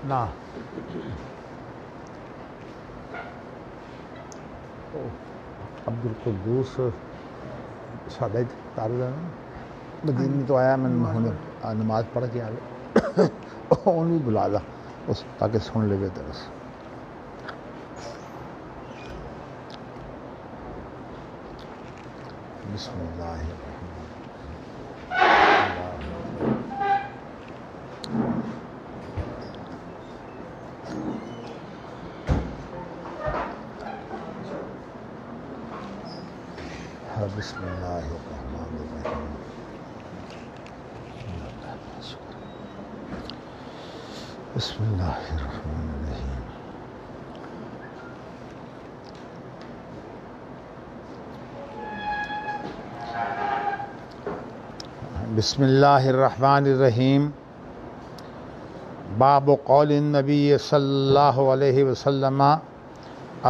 نہ عبد القدوس سادہ طالب ہے مدینی تو آیا، میں نے نماز پڑھ کے آ گیا انہوں بھی بلا دا اس تاکہ سن لے درس. بسم اللہ بسم اللہ الرحمن الرحیم. بسم اللہ الرحمن الرحیم. بسم اللہ الرحمن الرحیم. باب قول النبی صلی اللہ علیہ وسلم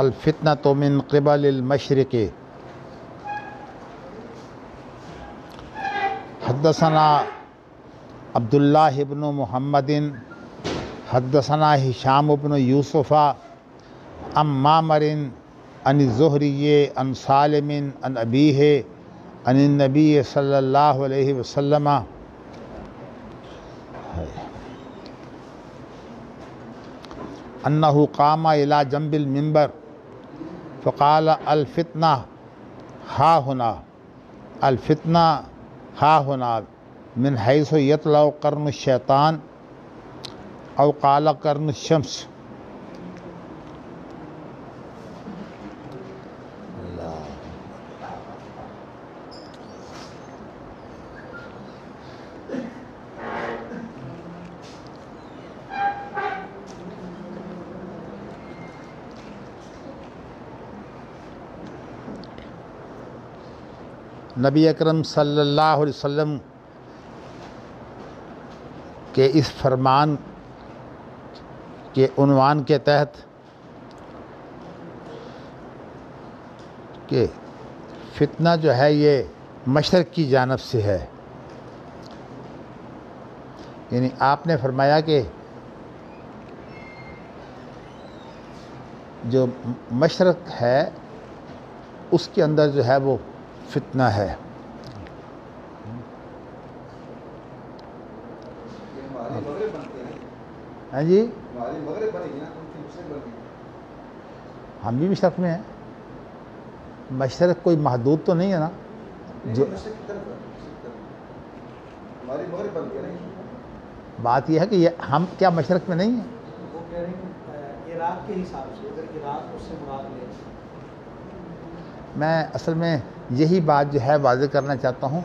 الفتنۃ من قبل المشرق. حدثنا عبداللہ بن محمد حدثنا ہشام بن یوسف عن معمر عن الزہری عن سالم عن ابیہ عن النبی صلی اللہ علیہ وسلم انہ قام الی جنب المنبر فقال الفتنہ ہا ہنا الفتنہ ہا ہنا من حیث یطلع قرن الشیطان او قال قرن الشمس. نبی اکرم صلی اللہ علیہ وسلم کے اس فرمان کے عنوان کے تحت کہ فتنہ جو ہے یہ مشرق کی جانب سے ہے، یعنی آپ نے فرمایا کہ جو مشرق ہے اس کے اندر جو ہے وہ فتنہ ہے. ہاں جی، ہم بھی مشرق میں ہیں. مشرق کوئی محدود تو نہیں ہے نا جو بات یہ ہے کہ ہم کیا مشرق میں نہیں ہیں. عراق کے حساب سے اگر عراق اس سے مراد لے، میں اصل میں یہی بات جو ہے واضح کرنا چاہتا ہوں.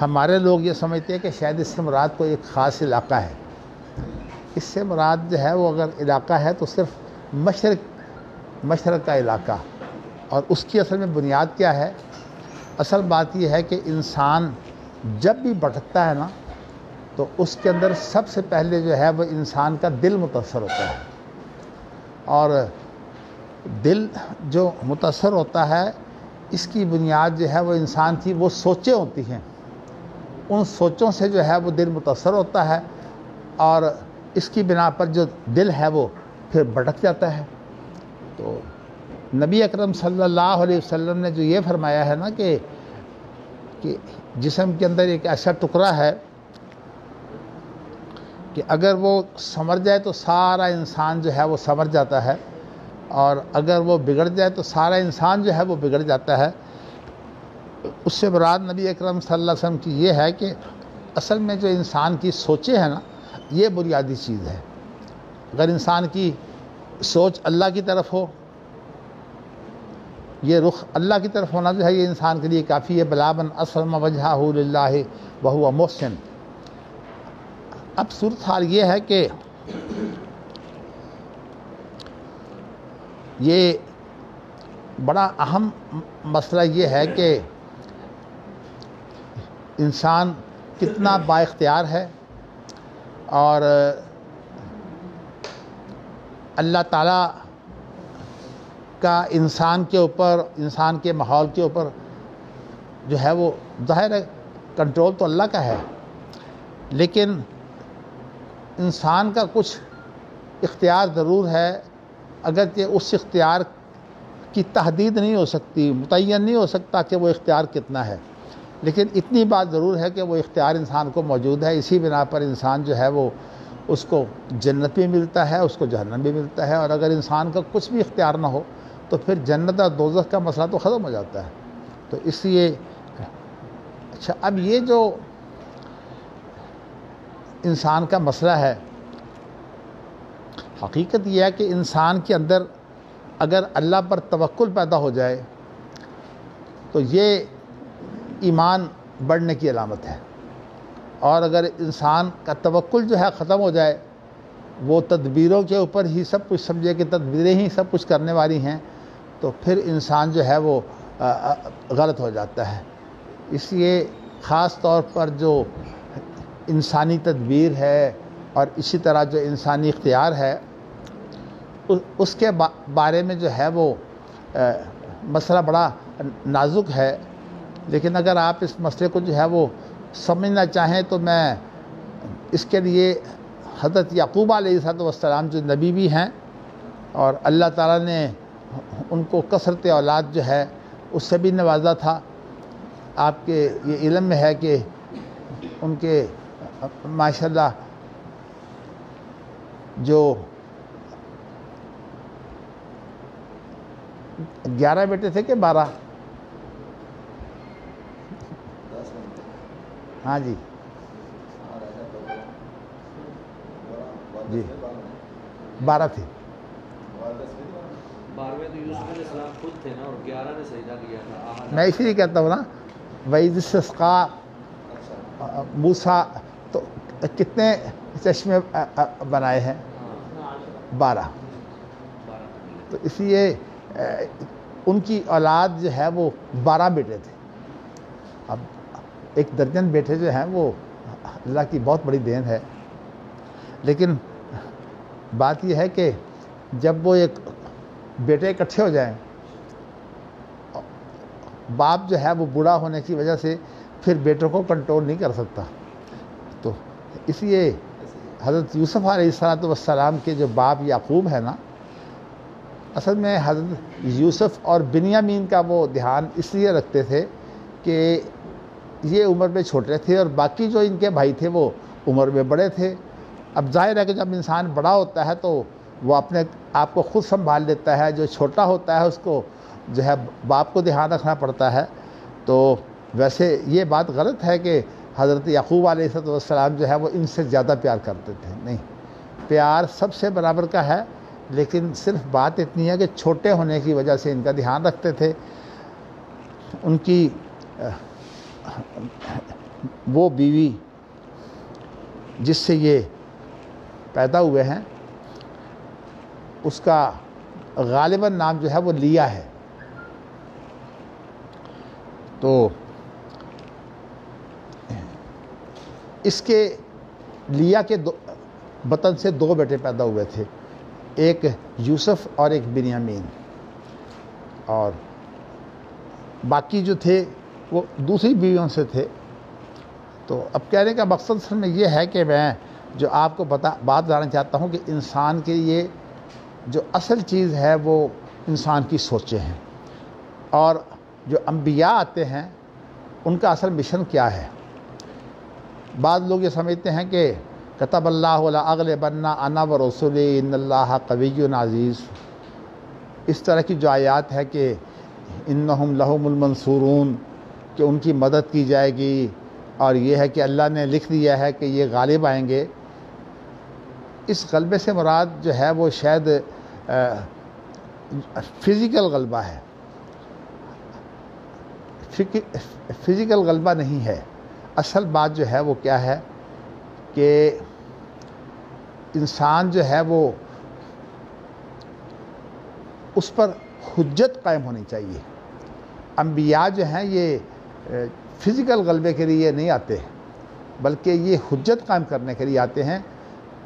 ہمارے لوگ یہ سمجھتے ہیں کہ شاید اس سے مراد کوئی ایک خاص علاقہ ہے. اس سے مراد جو ہے وہ اگر علاقہ ہے تو صرف مشرق کا علاقہ. اور اس کی اصل میں بنیاد کیا ہے؟ اصل بات یہ ہے کہ انسان جب بھی بھٹکتا ہے نا تو اس کے اندر سب سے پہلے جو ہے وہ انسان کا دل متاثر ہوتا ہے. اور دل جو متاثر ہوتا ہے اس کی بنیاد جو ہے وہ انسان کی وہ سوچیں ہوتی ہیں. ان سوچوں سے جو ہے وہ دل متاثر ہوتا ہے اور اس کی بنا پر جو دل ہے وہ پھر بھٹک جاتا ہے. تو نبی اکرم صلی اللہ علیہ وسلم نے جو یہ فرمایا ہے نا کہ جسم کے اندر ایک ایسا ٹکڑا ہے کہ اگر وہ سنور جائے تو سارا انسان جو ہے وہ سنور جاتا ہے، اور اگر وہ بگڑ جائے تو سارا انسان جو ہے وہ بگڑ جاتا ہے. اس سے مراد نبی اکرم صلی اللہ علیہ وسلم کی یہ ہے کہ اصل میں جو انسان کی سوچیں ہیں نا یہ بنیادی چیز ہے. اگر انسان کی سوچ اللہ کی طرف ہو، یہ رخ اللہ کی طرف ہونا جو ہے یہ انسان کے لیے کافی ہے. بلا من اسلم وجہہ للہ وہو محسن. اب صورتحال یہ ہے کہ یہ بڑا اہم مسئلہ یہ ہے کہ انسان کتنا با اختیار ہے اور اللہ تعالیٰ کا انسان کے اوپر، انسان کے ماحول کے اوپر جو ہے وہ ظاہر ہے کنٹرول تو اللہ کا ہے، لیکن انسان کا کچھ اختیار ضرور ہے، اگرچہ اس اختیار کی تحدید نہیں ہو سکتی، متعین نہیں ہو سکتا کہ وہ اختیار کتنا ہے، لیکن اتنی بات ضرور ہے کہ وہ اختیار انسان کو موجود ہے۔ اسی بنا پر انسان جو ہے وہ اس کو جنت بھی ملتا ہے، اس کو جہنم بھی ملتا ہے، اور اگر انسان کا کچھ بھی اختیار نہ ہو تو پھر جنت اور دوزخ کا مسئلہ تو ختم ہو جاتا ہے۔ تو اس لیے اچھا، اب یہ جو انسان کا مسئلہ ہے، حقیقت یہ ہے کہ انسان کے اندر اگر اللہ پر توکل پیدا ہو جائے تو یہ ایمان بڑھنے کی علامت ہے، اور اگر انسان کا توکل جو ہے ختم ہو جائے، وہ تدبیروں کے اوپر ہی سب کچھ سمجھے کہ تدبیریں ہی سب کچھ کرنے والی ہیں، تو پھر انسان جو ہے وہ غلط ہو جاتا ہے۔ اس لیے خاص طور پر جو انسانی تدبیر ہے اور اسی طرح جو انسانی اختیار ہے، اس کے بارے میں جو ہے وہ مسئلہ بڑا نازک ہے، لیکن اگر آپ اس مسئلے کو جو ہے وہ سمجھنا چاہیں تو میں اس کے لیے حضرت یعقوب علیہ السلام جو نبی بھی ہیں، اور اللہ تعالیٰ نے ان کو کثرت اولاد جو ہے اس سے بھی نوازا تھا۔ آپ کے یہ علم میں ہے کہ ان کے ماشاءاللہ جو 11 بیٹے تھے کہ 12؟ ہاں جی جی 12 تھے۔ 12ویں تو یوسف علیہ السلام خود تھے نا، اور 11 نے سجدہ کیا تھا۔ میں اسی لیے کہتا ہوں نا، وَإِذِ اسْتَسْقَىٰ موسیٰ، تو کتنے چشمے بنائے ہیں؟ 12۔ تو اس لیے ان کی اولاد جو ہے وہ 12 بیٹے تھے۔ اب 1 درجن بیٹے جو ہیں وہ اللہ کی بہت بڑی دین ہے، لیکن بات یہ ہے کہ جب وہ ایک بیٹے اکٹھے ہو جائیں، باپ جو ہے وہ بوڑھا ہونے کی وجہ سے پھر بیٹوں کو کنٹرول نہیں کر سکتا، تو اس لیے حضرت یوسف علیہ السلام کے جو باپ یعقوب ہے نا، اصل میں حضرت یوسف اور بنیامین کا وہ دھیان اس لیے رکھتے تھے کہ یہ عمر میں چھوٹے تھے اور باقی جو ان کے بھائی تھے وہ عمر میں بڑے تھے۔ اب ظاہر ہے کہ جب انسان بڑا ہوتا ہے تو وہ اپنے آپ کو خود سنبھال لیتا ہے، جو چھوٹا ہوتا ہے اس کو جو ہے باپ کو دھیان رکھنا پڑتا ہے۔ تو ویسے یہ بات غلط ہے کہ حضرت یعقوب علیہ السلام جو ہے وہ ان سے زیادہ پیار کرتے تھے، نہیں، پیار سب سے برابر کا ہے، لیکن صرف بات اتنی ہے کہ چھوٹے ہونے کی وجہ سے ان کا دھیان رکھتے تھے۔ ان کی وہ بیوی جس سے یہ پیدا ہوئے ہیں، اس کا غالباً نام جو ہے وہ لیا ہے۔ تو اس کے لیا کے بطن سے 2 بیٹے پیدا ہوئے تھے، ایک یوسف اور ایک بنیامین، اور باقی جو تھے وہ دوسری بیویوں سے تھے۔ تو اب کہنے کا مقصد اصل میں یہ ہے کہ میں جو آپ کو بات بتانا چاہتا ہوں کہ انسان کے لیے جو اصل چیز ہے وہ انسان کی سوچیں ہیں، اور جو انبیاء آتے ہیں ان کا اصل مشن کیا ہے۔ بعض لوگ یہ سمجھتے ہیں کہ کتب اللہ لأغلبن انا ورسلی ان اللہ قوی عزیز، اس طرح کی جو آیات ہے کہ انہم لہم المنصورون، کہ ان کی مدد کی جائے گی، اور یہ ہے کہ اللہ نے لکھ دیا ہے کہ یہ غالب آئیں گے۔ اس غلبے سے مراد جو ہے وہ شاید فزیکل غلبہ ہے، فزیکل غلبہ نہیں ہے۔ اصل بات جو ہے وہ کیا ہے کہ انسان جو ہے وہ اس پر حجت قائم ہونی چاہیے۔ انبیاء جو ہیں یہ فزیکل غلبے کے لیے نہیں آتے، بلکہ یہ حجت قائم کرنے کے لیے آتے ہیں۔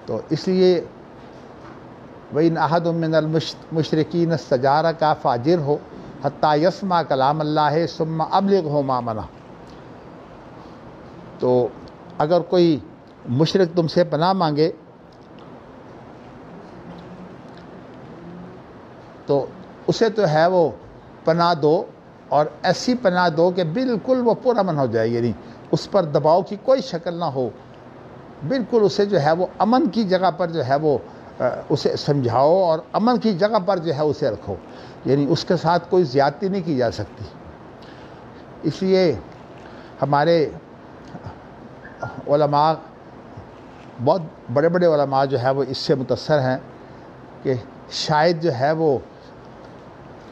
تو اس لیے وَإِنْ أَحَدٌ مِّنَ الْمُشْرِكِينَ اسْتَجَارَكَ فَأَجِرْهُ حَتَّى يَسْمَعَ كَلَامَ اللَّهِ ثُمَّ أَبْلِغْهُ مَأْمَنَهُ۔ تو اگر کوئی مشرک تم سے پناہ مانگے اسے تو ہے وہ پناہ دو، اور ایسی پناہ دو کہ بالکل وہ پرامن ہو جائے، یعنی اس پر دباؤ کی کوئی شکل نہ ہو، بالکل اسے جو ہے وہ امن کی جگہ پر جو ہے وہ اسے سمجھاؤ اور امن کی جگہ پر جو ہے اسے رکھو، یعنی اس کے ساتھ کوئی زیادتی نہیں کی جا سکتی۔ اس لیے ہمارے علماء، بہت بڑے بڑے علماء جو ہے وہ اس سے متاثر ہیں کہ شاید جو ہے وہ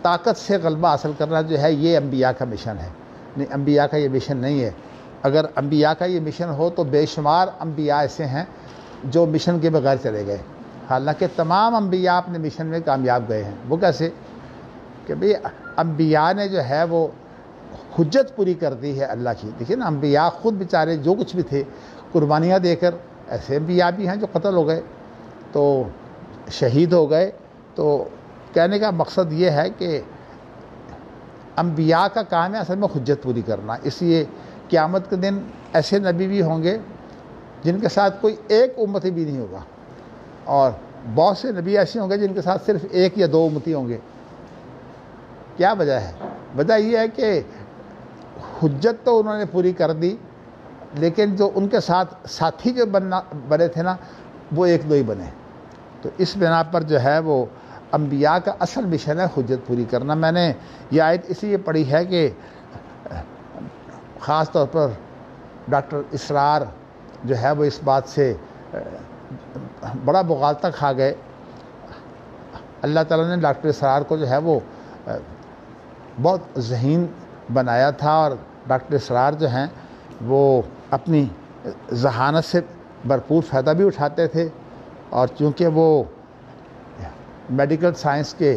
طاقت سے غلبہ حاصل کرنا جو ہے یہ انبیاء کا مشن ہے۔ نہیں، انبیاء کا یہ مشن نہیں ہے۔ اگر انبیاء کا یہ مشن ہو تو بے شمار انبیاء ایسے ہیں جو مشن کے بغیر چلے گئے، حالانکہ تمام انبیاء اپنے مشن میں کامیاب گئے ہیں۔ وہ کیسے؟ کہ بھئی انبیاء نے جو ہے وہ حجت پوری کر دی ہے اللہ کی۔ دیکھیے نا، انبیاء خود بیچارے جو کچھ بھی تھے قربانیاں دے کر، ایسے انبیاء بھی ہیں جو قتل ہو گئے، تو شہید ہو گئے۔ تو کہنے کا مقصد یہ ہے کہ انبیاء کا کام ہے اصل میں حجت پوری کرنا۔ اس لیے قیامت کے دن ایسے نبی بھی ہوں گے جن کے ساتھ کوئی ایک امتی بھی نہیں ہوگا، اور بہت سے نبی ایسے ہوں گے جن کے ساتھ صرف ایک یا دو امتی ہوں گے۔ کیا وجہ ہے؟ وجہ یہ ہے کہ حجت تو انہوں نے پوری کر دی، لیکن جو ان کے ساتھ ساتھی جو بنے تھے نا، وہ ایک دو ہی بنے۔ تو اس بنا پر جو ہے وہ انبیاء کا اصل مشن ہے حجت پوری کرنا۔ میں نے یہ آیت اس لیے پڑھی ہے کہ خاص طور پر ڈاکٹر اسرار جو ہے وہ اس بات سے بڑا مغالطہ کھا گئے۔ اللہ تعالیٰ نے ڈاکٹر اسرار کو جو ہے وہ بہت ذہین بنایا تھا، اور ڈاکٹر اسرار جو ہیں وہ اپنی ذہانت سے بھرپور فائدہ بھی اٹھاتے تھے، اور چونکہ وہ میڈیکل سائنس کے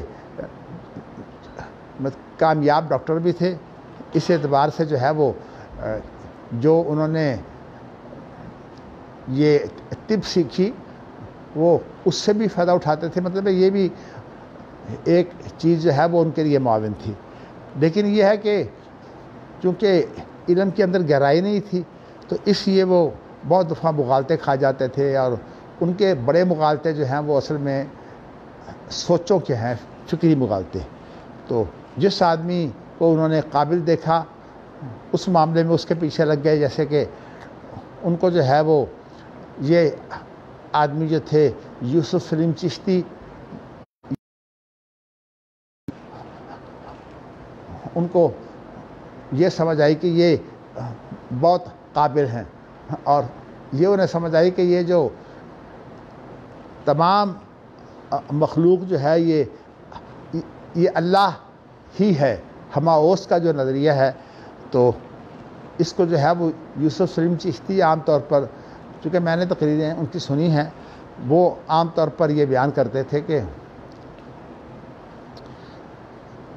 کامیاب ڈاکٹر بھی تھے، اس اعتبار سے جو ہے وہ جو انہوں نے یہ طب سیکھی وہ اس سے بھی فائدہ اٹھاتے تھے۔ مطلب یہ بھی ایک چیز جو ہے وہ ان کے لیے معاون تھی۔ لیکن یہ ہے کہ چونکہ علم کے اندر گہرائی نہیں تھی، تو اس لیے وہ بہت دفعہ مغالطے کھا جاتے تھے، اور ان کے بڑے مغالطے جو ہیں وہ اصل میں سوچوں کے ہیں، فکری مغالطے۔ تو جس آدمی کو انہوں نے قابل دیکھا اس معاملے میں اس کے پیچھے لگ گئے، جیسے کہ ان کو جو ہے وہ یہ آدمی جو تھے یوسف سلیم چشتی، ان کو یہ سمجھ آئی کہ یہ بہت قابل ہیں، اور یہ انہیں سمجھ آئی کہ یہ جو تمام مخلوق جو ہے یہ اللہ ہی ہے، ہماؤس کا جو نظریہ ہے۔ تو اس کو جو ہے وہ یوسف سلیم چشتی عام طور پر، چونکہ میں نے تقریریں ان کی سنی ہیں، وہ عام طور پر یہ بیان کرتے تھے کہ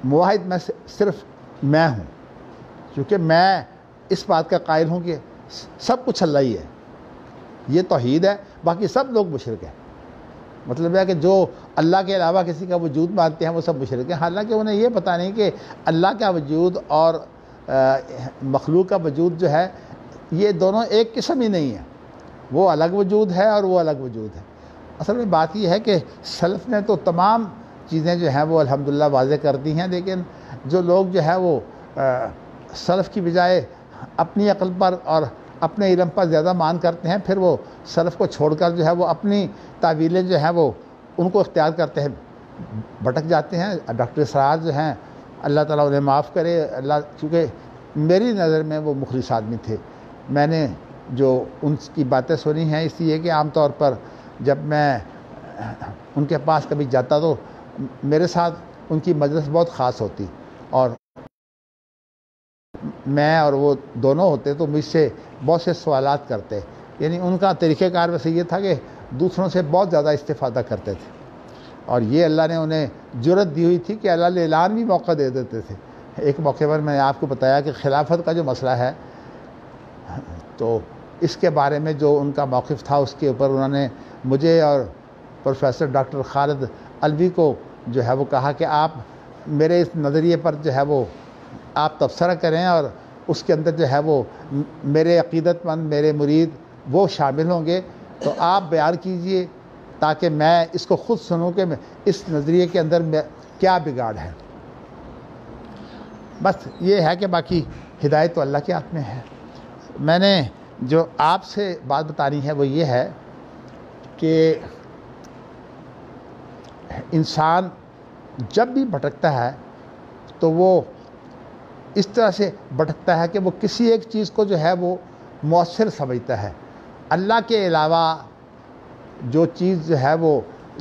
موحد میں صرف میں ہوں، کیونکہ میں اس بات کا قائل ہوں کہ سب کچھ اللہ ہی ہے، یہ توحید ہے، باقی سب لوگ مشرک ہیں۔ مطلب ہے کہ جو اللہ کے علاوہ کسی کا وجود مانتے ہیں وہ سب مشرک ہیں، حالانکہ انہیں یہ پتہ نہیں کہ اللہ کا وجود اور مخلوق کا وجود جو ہے یہ دونوں ایک قسم ہی نہیں ہے، وہ الگ وجود ہے اور وہ الگ وجود ہے۔ اصل میں بات یہ ہے کہ سلف نے تو تمام چیزیں جو ہیں وہ الحمدللہ واضح کر دی ہیں، لیکن جو لوگ جو ہے وہ سلف کی بجائے اپنی عقل پر اور اپنے علم پر زیادہ مان کرتے ہیں، پھر وہ سلف کو چھوڑ کر جو ہے وہ اپنی تعویلیں جو ہیں وہ ان کو اختیار کرتے ہیں، بھٹک جاتے ہیں۔ ڈاکٹر اسرار جو ہیں اللہ تعالیٰ انہیں معاف کرے، اللہ، کیونکہ میری نظر میں وہ مخلص آدمی تھے۔ میں نے جو ان کی باتیں سنی ہیں، اس لیے کہ عام طور پر جب میں ان کے پاس کبھی جاتا تو میرے ساتھ ان کی مجلس بہت خاص ہوتی، اور میں اور وہ دونوں ہوتے تو مجھ سے بہت سے سوالات کرتے، یعنی ان کا طریقہ کار ویسے یہ تھا کہ دوسروں سے بہت زیادہ استفادہ کرتے تھے، اور یہ اللہ نے انہیں جرت دی ہوئی تھی کہ اللہ نے اعلان بھی موقع دے دیتے تھے۔ ایک موقع پر میں نے آپ کو بتایا کہ خلافت کا جو مسئلہ ہے، تو اس کے بارے میں جو ان کا موقف تھا اس کے اوپر انہوں نے مجھے اور پروفیسر ڈاکٹر خالد الوی کو جو ہے وہ کہا کہ آپ میرے اس نظریے پر جو ہے وہ آپ تبصرہ کریں، اور اس کے اندر جو ہے وہ میرے عقیدت مند، میرے مرید وہ شامل ہوں گے، تو آپ بیان کیجئے تاکہ میں اس کو خود سنوں کہ میں اس نظریے کے اندر کیا بگاڑ ہے؟ بس یہ ہے کہ باقی ہدایت تو اللہ کے ہاتھ میں ہے۔ میں نے جو آپ سے بات بتانی ہے وہ یہ ہے کہ انسان جب بھی بھٹکتا ہے تو وہ اس طرح سے بھٹکتا ہے کہ وہ کسی ایک چیز کو جو ہے وہ مؤثر سمجھتا ہے۔ اللہ کے علاوہ جو چیز جو ہے وہ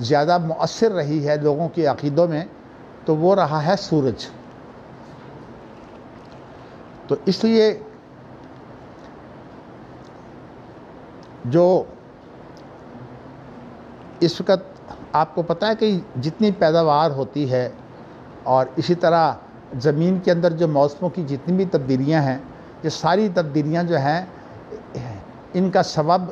زیادہ مؤثر رہی ہے لوگوں کے عقیدوں میں تو وہ رہا ہے سورج۔ تو اس لیے جو اس وقت آپ کو پتہ ہے کہ جتنی پیداوار ہوتی ہے اور اسی طرح زمین کے اندر جو موسموں کی جتنی بھی تبدیلیاں ہیں، یہ ساری تبدیلیاں جو ہیں ان کا سبب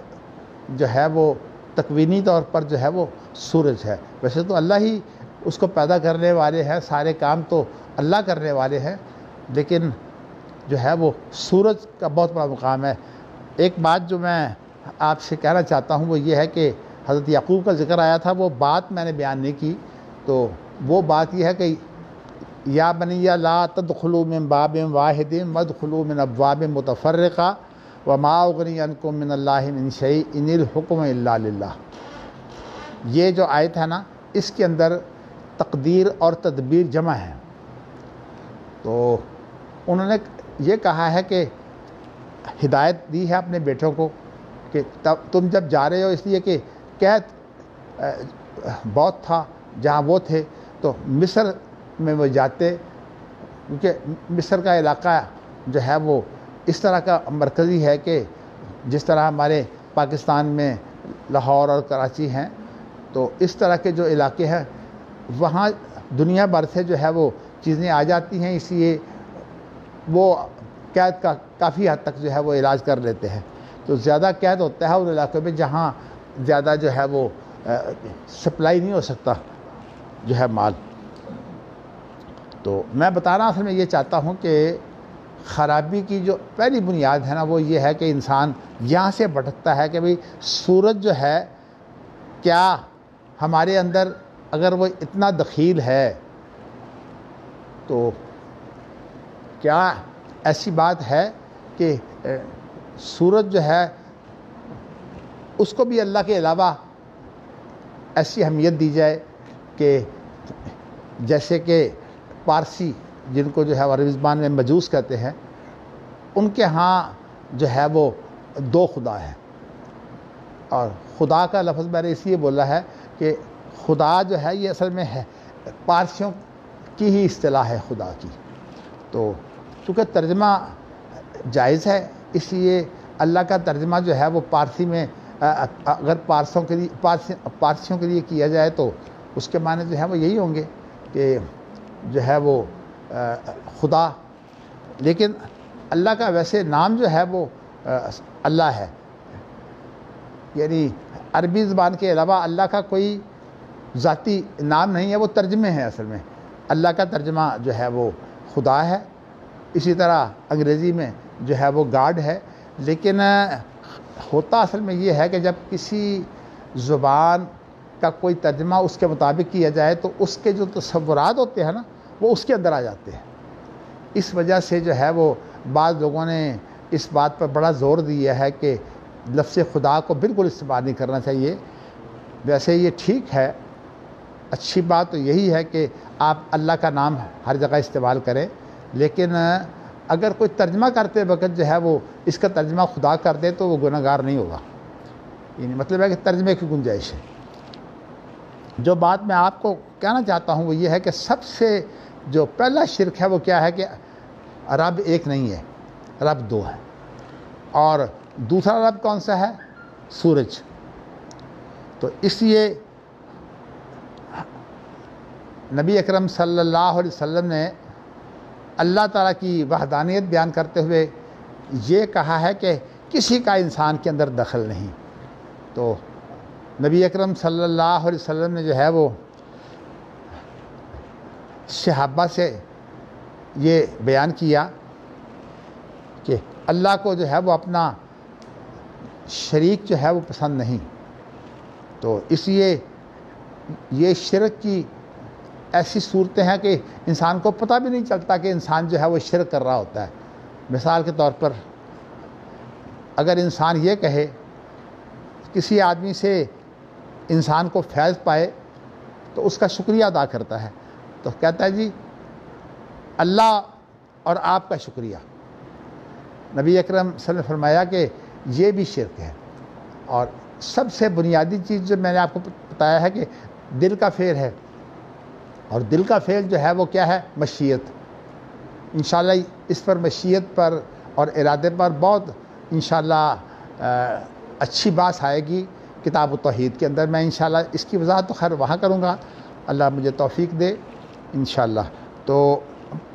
جو ہے وہ تکوینی طور پر جو ہے وہ سورج ہے۔ ویسے تو اللہ ہی اس کو پیدا کرنے والے ہیں، سارے کام تو اللہ کرنے والے ہیں، لیکن جو ہے وہ سورج کا بہت بڑا مقام ہے۔ ایک بات جو میں آپ سے کہنا چاہتا ہوں وہ یہ ہے کہ حضرت یعقوب کا ذکر آیا تھا، وہ بات میں نے بیان نہیں کی، تو وہ بات یہ ہے کہ یا بنی لا تدخلوا من باب واحد وادخلوا من ابواب متفرقہ وما اغنی عنکم من اللہ من شیء ان الحکم الا للہ۔ یہ جو آیت ہے نا، اس کے اندر تقدیر اور تدبیر جمع ہے۔ تو انہوں نے یہ کہا ہے کہ ہدایت دی ہے اپنے بیٹوں کو کہ تم جب جا رہے ہو، اس لیے کہ قحط بہت تھا جہاں وہ تھے، تو مصر میں وہ جاتے، کیونکہ مصر کا علاقہ جو ہے وہ اس طرح کا مرکزی ہے کہ جس طرح ہمارے پاکستان میں لاہور اور کراچی ہیں، تو اس طرح کے جو علاقے ہیں وہاں دنیا بھر سے جو ہے وہ چیزیں آ جاتی ہیں، اس لیے وہ قحط کا کافی حد تک جو ہے وہ علاج کر لیتے ہیں۔ تو زیادہ قحط ہوتا ہے ان علاقوں میں جہاں زیادہ جو ہے وہ سپلائی نہیں ہو سکتا جو ہے مال۔ تو میں بتانا اصل میں یہ چاہتا ہوں کہ خرابی کی جو پہلی بنیاد ہے نا وہ یہ ہے کہ انسان یہاں سے بھٹکتا ہے کہ بھئی سورج جو ہے کیا ہمارے اندر اگر وہ اتنا دخیل ہے تو کیا ایسی بات ہے کہ سورج جو ہے اس کو بھی اللہ کے علاوہ ایسی اہمیت دی جائے کہ جیسے کہ پارسی جن کو جو ہے عربی زبان میں مجوس کہتے ہیں، ان کے ہاں جو ہے وہ دو خدا ہے، اور خدا کا لفظ میں نے اس لیے بولا ہے کہ خدا جو ہے یہ اصل میں ہے پارسیوں کی ہی اصطلاح ہے خدا کی۔ تو چونکہ ترجمہ جائز ہے اس لیے اللہ کا ترجمہ جو ہے وہ پارسی میں اگر پارسیوں کے لیے کیا جائے تو اس کے معنی جو ہے وہ یہی ہوں گے کہ جو ہے وہ خدا، لیکن اللہ کا ویسے نام جو ہے وہ اللہ ہے، یعنی عربی زبان کے علاوہ اللہ کا کوئی ذاتی نام نہیں ہے، وہ ترجمے ہیں اصل میں۔ اللہ کا ترجمہ جو ہے وہ خدا ہے، اسی طرح انگریزی میں جو ہے وہ گاڈ ہے، لیکن ہوتا اصل میں یہ ہے کہ جب کسی زبان کا کوئی ترجمہ اس کے مطابق کیا جائے تو اس کے جو تصورات ہوتے ہیں نا وہ اس کے اندر آ جاتے ہیں۔ اس وجہ سے جو ہے وہ بعض لوگوں نے اس بات پر بڑا زور دیا ہے کہ لفظ خدا کو بالکل استعمال نہیں کرنا چاہیے۔ ویسے یہ ٹھیک ہے، اچھی بات تو یہی ہے کہ آپ اللہ کا نام ہر جگہ استعمال کریں، لیکن اگر کوئی ترجمہ کرتے وقت جو ہے وہ اس کا ترجمہ خدا کر دے تو وہ گناہ گار نہیں ہوگا، یعنی مطلب ہے کہ ترجمے کی گنجائش ہے۔ جو بات میں آپ کو کہنا چاہتا ہوں وہ یہ ہے کہ سب سے جو پہلا شرک ہے وہ کیا ہے کہ رب ایک نہیں ہے، رب دو ہے، اور دوسرا رب کون سا ہے؟ سورج۔ تو اس لیے نبی اکرم صلی اللہ علیہ وسلم نے اللہ تعالیٰ کی وحدانیت بیان کرتے ہوئے یہ کہا ہے کہ کسی کا انسان کے اندر دخل نہیں۔ تو نبی اکرم صلی اللہ علیہ وسلم نے جو ہے وہ صحابہ سے یہ بیان کیا کہ اللہ کو جو ہے وہ اپنا شریک جو ہے وہ پسند نہیں، تو اس لیے یہ شرک کی ایسی صورتیں ہیں کہ انسان کو پتہ بھی نہیں چلتا کہ انسان جو ہے وہ شرک کر رہا ہوتا ہے۔ مثال کے طور پر اگر انسان یہ کہے، کسی آدمی سے انسان کو فیض پائے تو اس کا شکریہ ادا کرتا ہے، تو کہتا ہے جی اللہ اور آپ کا شکریہ۔ نبی اکرم صلی اللہ علیہ وسلم نے فرمایا کہ یہ بھی شرک ہے۔ اور سب سے بنیادی چیز جو میں نے آپ کو بتایا ہے کہ دل کا فعل ہے، اور دل کا فعل جو ہے وہ کیا ہے؟ مشیت۔ انشاءاللہ اس پر مشیت پر اور ارادے پر بہت انشاءاللہ اچھی بات آئے گی کتاب التوحید کے اندر۔ میں انشاءاللہ اس کی وضاحت تو خیر وہاں کروں گا، اللہ مجھے توفیق دے انشاءاللہ۔ تو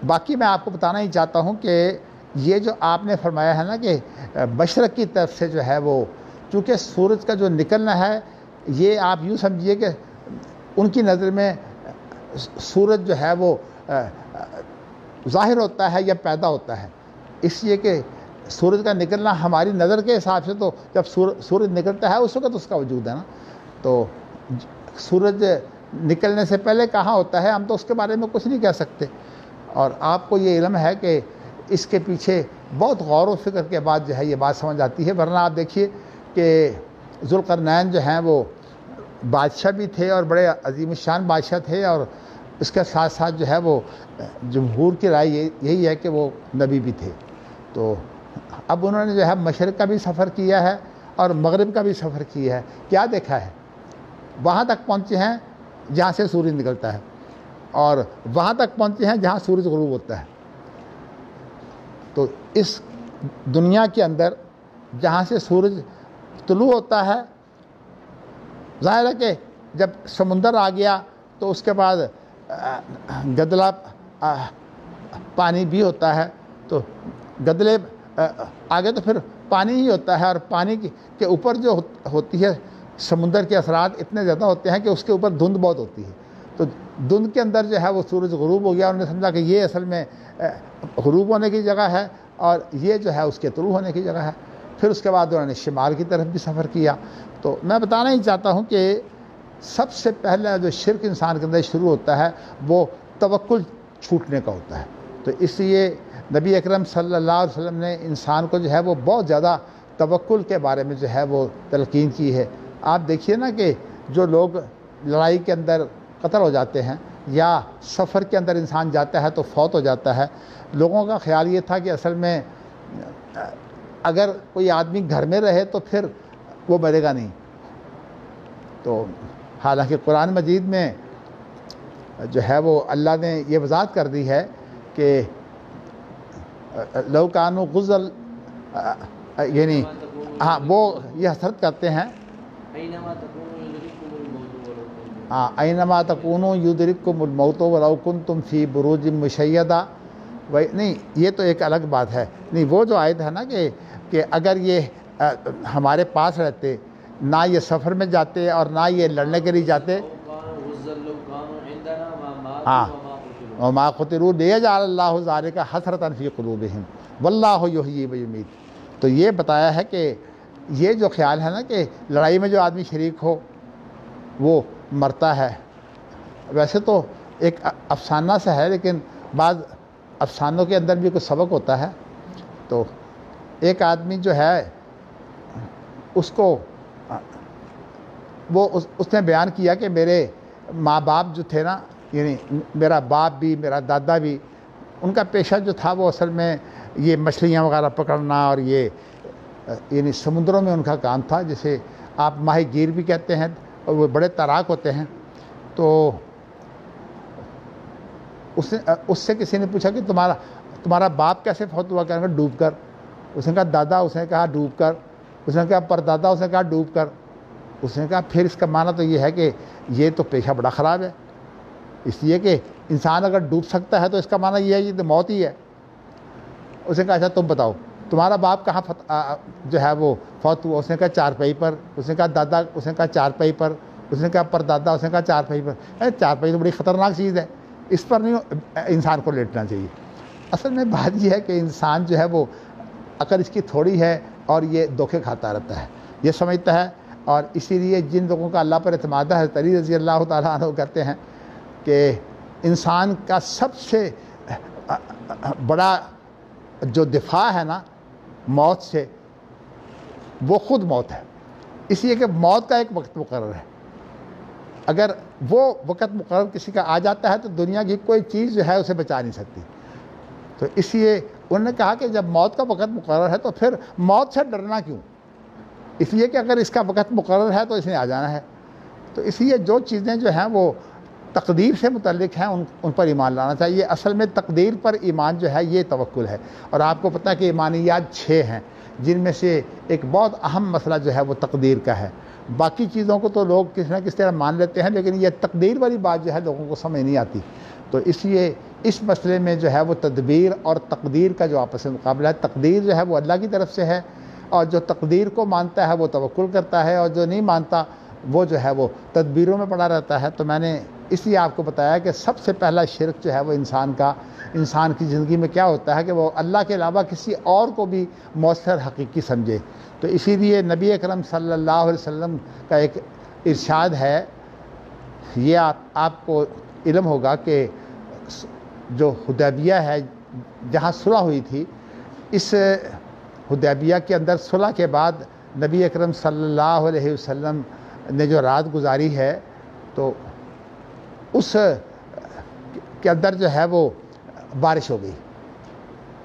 باقی میں آپ کو بتانا ہی چاہتا ہوں کہ یہ جو آپ نے فرمایا ہے نا کہ مشرق کی طرف سے جو ہے وہ، چونکہ سورج کا جو نکلنا ہے یہ آپ یوں سمجھیے کہ ان کی نظر میں سورج جو ہے وہ ظاہر ہوتا ہے یا پیدا ہوتا ہے، اس لیے کہ سورج کا نکلنا ہماری نظر کے حساب سے تو جب سورج نکلتا ہے اس وقت اس کا وجود ہے نا، تو سورج نکلنے سے پہلے کہاں ہوتا ہے ہم تو اس کے بارے میں کچھ نہیں کہہ سکتے۔ اور آپ کو یہ علم ہے کہ اس کے پیچھے بہت غور و فکر کے بعد جو ہے یہ بات سمجھ آتی ہے، ورنہ آپ دیکھیے کہ ذوالقرنین جو ہیں وہ بادشاہ بھی تھے اور بڑے عظیم الشان بادشاہ تھے، اور اس کے ساتھ ساتھ جو ہے وہ جمہور کی رائے یہی ہے کہ وہ نبی بھی تھے۔ تو اب انہوں نے جو ہے مشرق کا بھی سفر کیا ہے اور مغرب کا بھی سفر کیا ہے، کیا دیکھا ہے؟ وہاں تک پہنچے ہیں جہاں سے سورج نکلتا ہے، اور وہاں تک پہنچے ہیں جہاں سورج غروب ہوتا ہے۔ تو اس دنیا کے اندر جہاں سے سورج طلوع ہوتا ہے، ظاہر ہے کہ جب سمندر آ گیا تو اس کے بعد گدلا پانی بھی ہوتا ہے، تو گدلے آگے تو پھر پانی ہی ہوتا ہے، اور پانی کے اوپر جو ہوتی ہے سمندر کے اثرات اتنے زیادہ ہوتے ہیں کہ اس کے اوپر دھند بہت ہوتی ہے، تو دھند کے اندر جو ہے وہ سورج غروب ہو گیا، انہوں نے سمجھا کہ یہ اصل میں غروب ہونے کی جگہ ہے اور یہ جو ہے اس کے طلوع ہونے کی جگہ ہے۔ پھر اس کے بعد انہوں نے شمال کی طرف بھی سفر کیا۔ تو میں بتانا ہی چاہتا ہوں کہ سب سے پہلا جو شرک انسان کے اندر شروع ہوتا ہے وہ توکل چھوٹنے کا ہوتا ہے۔ تو اس لیے نبی اکرم صلی اللہ علیہ وسلم نے انسان کو جو ہے وہ بہت زیادہ توکل کے بارے میں جو ہے وہ تلقین کی ہے۔ آپ دیکھیے نا کہ جو لوگ لڑائی کے اندر قتل ہو جاتے ہیں یا سفر کے اندر انسان جاتا ہے تو فوت ہو جاتا ہے، لوگوں کا خیال یہ تھا کہ اصل میں اگر کوئی آدمی گھر میں رہے تو پھر وہ مرے گا نہیں۔ تو حالانکہ قرآن مجید میں جو ہے وہ اللہ نے یہ وضاحت کر دی ہے کہ لو کانوا غزل، یعنی ہاں وہ یہ حسرت کرتے ہیں اینما تکونوا یدرککم الموت ولو کنتم فی بروج مشیدہ۔ نہیں، یہ تو ایک الگ بات ہے، نہیں وہ جو آیت ہے نا کہ اگر یہ ہمارے پاس رہتے، نہ یہ سفر میں جاتے اور نہ یہ لڑنے کے لیے جاتے، ہاں وما قتلوا لیجعل اللہ ذلک حسرۃ فی قلوبہم واللہ یحیی و یمیت۔ تو یہ بتایا ہے کہ یہ جو خیال ہے نا کہ لڑائی میں جو آدمی شریک ہو وہ مرتا ہے، ویسے تو ایک افسانہ سا ہے، لیکن بعض افسانوں کے اندر بھی کچھ سبق ہوتا ہے۔ تو ایک آدمی جو ہے اس کو وہ اس نے بیان کیا کہ میرے ماں باپ جو تھے نا، یعنی میرا باپ بھی میرا دادا بھی، ان کا پیشہ جو تھا وہ اصل میں یہ مچھلیاں وغیرہ پکڑنا اور یہ یعنی سمندروں میں ان کا کام تھا، جسے آپ ماہی گیر بھی کہتے ہیں، اور وہ بڑے تیراک ہوتے ہیں۔ تو اس سے کسی نے پوچھا کہ تمہارا باپ کیسے فوت ہوا؟ کہنے کا ڈوب کر۔ اس نے کہا دادا؟ اس نے کہا ڈوب کر۔ اس نے کہا پردادا؟ اس نے کہا ڈوب کر۔ اس نے کہا پھر اس کا معنی تو یہ ہے کہ یہ تو پیشہ بڑا خراب ہے، اس لیے کہ انسان اگر ڈوب سکتا ہے تو اس کا معنی یہ ہے یہ تو موت ہی ہے۔ اس نے کہا اچھا تم بتاؤ تمہارا باپ کہاں جو ہے وہ فوت ہوا؟ اس نے کہا چارپائی پر۔ اس نے کہا دادا؟ اس نے کہا چارپائی پر۔ اس نے کہا پردادا؟ اس نے کہا چارپائی پر۔ چارپائی تو بڑی خطرناک چیز ہے، اس پر نہیں انسان کو لیٹنا چاہیے۔ اصل میں بات یہ ہے کہ انسان جو ہے وہ عقل اس کی تھوڑی ہے اور یہ دھوکے کھاتا رہتا ہے، یہ سمجھتا ہے۔ اور اسی لیے جن لوگوں کا اللہ پر اعتماد ہے، حضرت علی رضی اللہ تعالیٰ عنہ کہتے ہیں کہ انسان کا سب سے بڑا جو دفاع ہے نا موت سے، وہ خود موت ہے، اس لیے کہ موت کا ایک وقت مقرر ہے۔ اگر وہ وقت مقرر کسی کا آ جاتا ہے تو دنیا کی کوئی چیز جو ہے اسے بچا نہیں سکتی۔ تو اس لیے انہوں نے کہا کہ جب موت کا وقت مقرر ہے تو پھر موت سے ڈرنا کیوں؟ اس لیے کہ اگر اس کا وقت مقرر ہے تو اس نے آ جانا ہے۔ تو اس لیے جو چیزیں جو ہیں وہ تقدیر سے متعلق ہیں ان پر ایمان لانا چاہیے۔ اصل میں تقدیر پر ایمان جو ہے یہ توکل ہے، اور آپ کو پتہ ہے کہ ایمانیات 6 ہیں، جن میں سے ایک بہت اہم مسئلہ جو ہے وہ تقدیر کا ہے۔ باقی چیزوں کو تو لوگ کس نہ کس طرح مان لیتے ہیں، لیکن یہ تقدیر والی بات جو ہے لوگوں کو سمجھ نہیں آتی۔ تو اس لیے اس مسئلے میں جو ہے وہ تدبیر اور تقدیر کا جو آپس میں مقابلہ ہے، تقدیر جو ہے وہ اللہ کی طرف سے ہے، اور جو تقدیر کو مانتا ہے وہ توکل کرتا ہے، اور جو نہیں مانتا وہ جو ہے وہ تدبیروں میں پڑا رہتا ہے۔ تو میں نے اس لیے آپ کو بتایا کہ سب سے پہلا شرک جو ہے وہ انسان کی زندگی میں کیا ہوتا ہے کہ وہ اللہ کے علاوہ کسی اور کو بھی مؤثر حقیقی سمجھے۔ تو اسی لیے نبی اکرم صلی اللہ علیہ وسلم کا ایک ارشاد ہے، یہ آپ کو علم ہوگا کہ جو حدیبیہ ہے جہاں صلح ہوئی تھی، اس حدیبیہ کے اندر صلح کے بعد نبی اکرم صلی اللہ علیہ وسلم نے جو رات گزاری ہے تو اس کے اندر جو ہے وہ بارش ہو گئی۔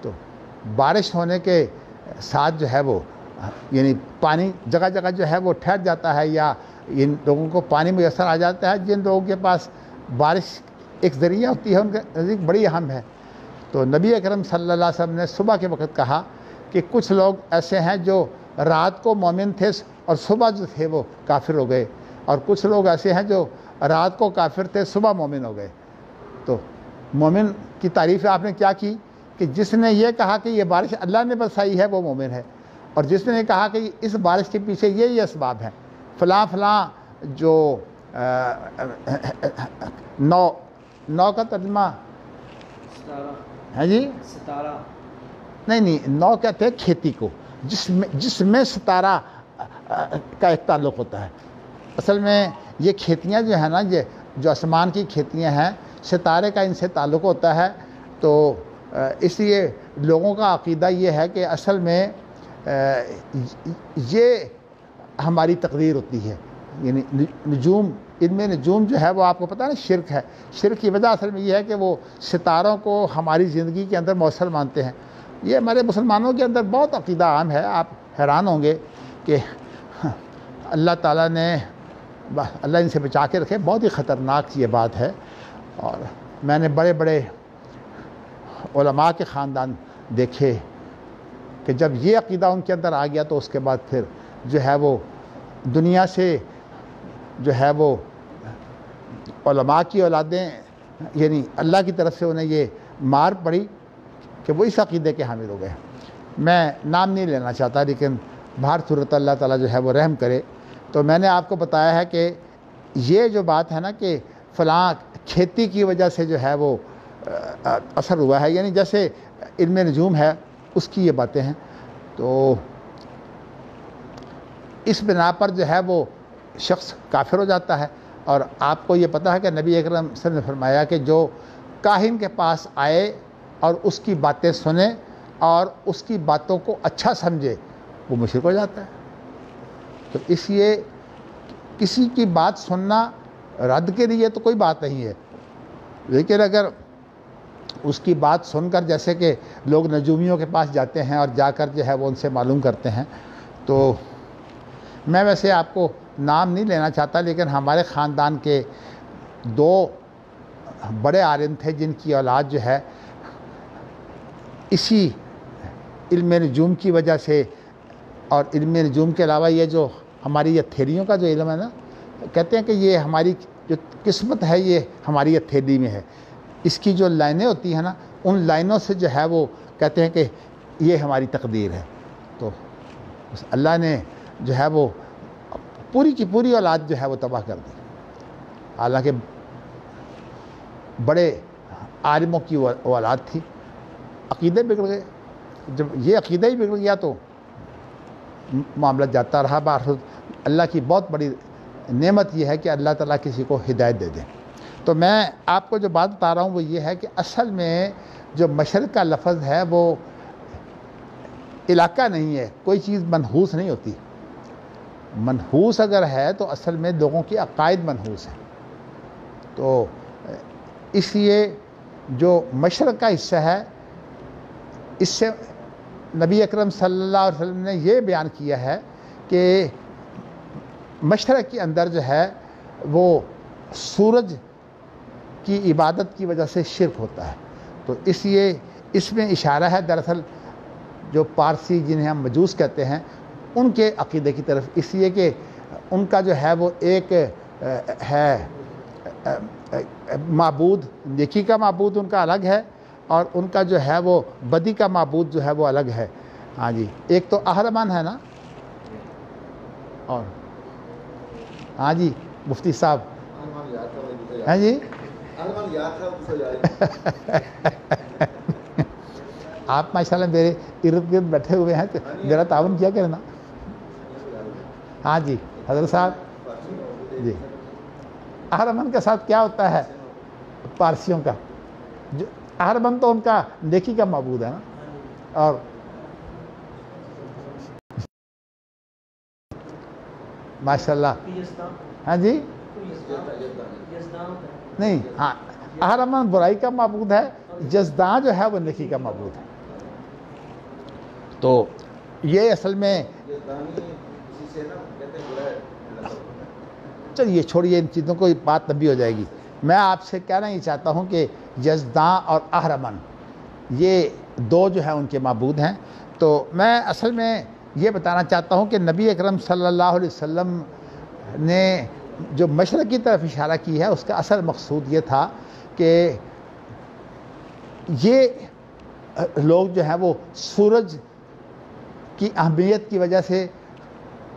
تو بارش ہونے کے ساتھ جو ہے وہ یعنی پانی جگہ جگہ جو ہے وہ ٹھہر جاتا ہے، یا ان لوگوں کو پانی میسر آ جاتا ہے جن لوگوں کے پاس بارش ایک ذریعہ ہوتی ہے، ان کے نزدیک بڑی اہم ہے۔ تو نبی اکرم صلی اللہ علیہ وسلم نے صبح کے وقت کہا کہ کچھ لوگ ایسے ہیں جو رات کو مومن تھے اور صبح جو تھے وہ کافر ہو گئے، اور کچھ لوگ ایسے ہیں جو رات کو کافر تھے صبح مومن ہو گئے۔ تو مومن کی تعریف آپ نے کیا کی کہ جس نے یہ کہا کہ یہ بارش اللہ نے برسائی ہے وہ مومن ہے، اور جس نے کہا کہ اس بارش کے پیچھے یہ اسباب ہیں، فلاں فلاں جو نو کا ترجمہ ہے جی ستارہ نہیں نو کہتے ہیں کھیتی کو، جس میں ستارہ کا ایک تعلق ہوتا ہے۔ اصل میں یہ کھیتیاں جو ہیں نا، یہ جو آسمان کی کھیتیاں ہیں، ستارے کا ان سے تعلق ہوتا ہے۔ تو اس لیے لوگوں کا عقیدہ یہ ہے کہ اصل میں یہ ہماری تقدیر ہوتی ہے، یعنی نجوم، ان میں نجوم جو ہے وہ آپ کو پتہ ہے نا شرک ہے۔ شرک کی وجہ اصل میں یہ ہے کہ وہ ستاروں کو ہماری زندگی کے اندر مؤثر مانتے ہیں۔ یہ ہمارے مسلمانوں کے اندر بہت عقیدہ عام ہے۔ آپ حیران ہوں گے کہ اللہ تعالیٰ نے، اللہ ان سے بچا کے رکھے، بہت ہی خطرناک یہ بات ہے۔ اور میں نے بڑے بڑے علماء کے خاندان دیکھے کہ جب یہ عقیدہ ان کے اندر آ گیا تو اس کے بعد پھر جو ہے وہ دنیا سے جو ہے وہ علماء کی اولادیں، یعنی اللہ کی طرف سے انہیں یہ مار پڑی کہ وہ اس عقیدے کے حامل ہو گئے۔ میں نام نہیں لینا چاہتا، لیکن بہر صورت اللہ تعالیٰ جو ہے وہ رحم کرے۔ تو میں نے آپ کو بتایا ہے کہ یہ جو بات ہے نا کہ فلاں کھیتی کی وجہ سے جو ہے وہ اثر ہوا ہے، یعنی جیسے علم نجوم ہے اس کی یہ باتیں ہیں۔ تو اس بنا پر جو ہے وہ شخص کافر ہو جاتا ہے۔ اور آپ کو یہ پتہ ہے کہ نبی اکرم صلی اللہ علیہ وسلم نے فرمایا کہ جو کاہن کے پاس آئے اور اس کی باتیں سنے اور اس کی باتوں کو اچھا سمجھے وہ مشرک ہو جاتا ہے۔ تو اس لیے کسی کی بات سننا رد کے لیے تو کوئی بات نہیں ہے، لیکن اگر اس کی بات سن کر جیسے کہ لوگ نجومیوں کے پاس جاتے ہیں اور جا کر جو ہے وہ ان سے معلوم کرتے ہیں، تو میں ویسے آپ کو نام نہیں لینا چاہتا، لیکن ہمارے خاندان کے 2 بڑے عالم تھے جن کی اولاد جو ہے اسی علم نجوم کی وجہ سے، اور علم نجوم کے علاوہ یہ جو ہماری یہ تھیریوں کا جو علم ہے نا، کہتے ہیں کہ یہ ہماری جو قسمت ہے یہ ہماری یہ تھیری میں ہے، اس کی جو لائنیں ہوتی ہیں نا ان لائنوں سے جو ہے وہ کہتے ہیں کہ یہ ہماری تقدیر ہے۔ تو اللہ نے جو ہے وہ پوری کی پوری اولاد جو ہے وہ تباہ کر دی، حالانکہ بڑے عالموں کی اولاد تھی۔ عقیدے بگڑ گئے، جب یہ عقیدہ ہی بگڑ گیا تو معاملہ جاتا رہا۔ اللہ کی بہت بڑی نعمت یہ ہے کہ اللہ تعالیٰ کسی کو ہدایت دے دے۔ تو تو میں آپ کو جو بات بتا رہا ہوں وہ یہ ہے کہ اصل میں جو مشرق کا لفظ ہے وہ علاقہ نہیں ہے، کوئی چیز منحوس نہیں ہوتی. منحوس اگر ہے تو اصل میں لوگوں کی عقائد منحوس ہیں. تو اس لیے جو مشرق کا حصہ ہے، اس سے نبی اکرم صلی اللہ علیہ وسلم نے یہ بیان کیا ہے کہ مشرق کے اندر جو ہے وہ سورج کی عبادت کی وجہ سے شرک ہوتا ہے. تو اس لیے اس میں اشارہ ہے دراصل جو پارسی جنہیں ہم مجوس کہتے ہیں ان کے عقیدے کی طرف، اس لیے کہ ان کا جو ہے وہ ایک ہے معبود، نیکی کا معبود ان کا الگ ہے، اور ان کا جو ہے وہ بدی کا معبود جو ہے وہ الگ ہے. ہاں جی، ایک تو اہرمن ہے نا، اور ہاں جی مفتی صاحب، ہاں جی آپ ماشاءاللہ میرے ارد گرد بیٹھے ہوئے ہیں تو میرا تعاون کیا کرنا. ہاں جی حضرت صاحب جی، اہرمن کے ساتھ کیا ہوتا ہے پارسیوں کا؟ جو اہرمن تو ان کا نیکی کا معبود ہے نا. اور ماشاءاللہ ہاں جی نہیں، ہاں اہرمن برائی کا معبود ہے، جزداں جو ہے وہ نیکی کا معبود ہے. تو یہ اصل میں چلیے چھوڑیے ان چیزوں کو، بات لمبی ہو جائے گی. میں آپ سے کہنا یہ چاہتا ہوں کہ یزداں اور اہرمن یہ دو جو ہیں ان کے معبود ہیں. تو میں اصل میں یہ بتانا چاہتا ہوں کہ نبی اکرم صلی اللہ علیہ وسلم نے جو مشرق کی طرف اشارہ کی ہے اس کا اصل مقصود یہ تھا کہ یہ لوگ جو ہیں وہ سورج کی اہمیت کی وجہ سے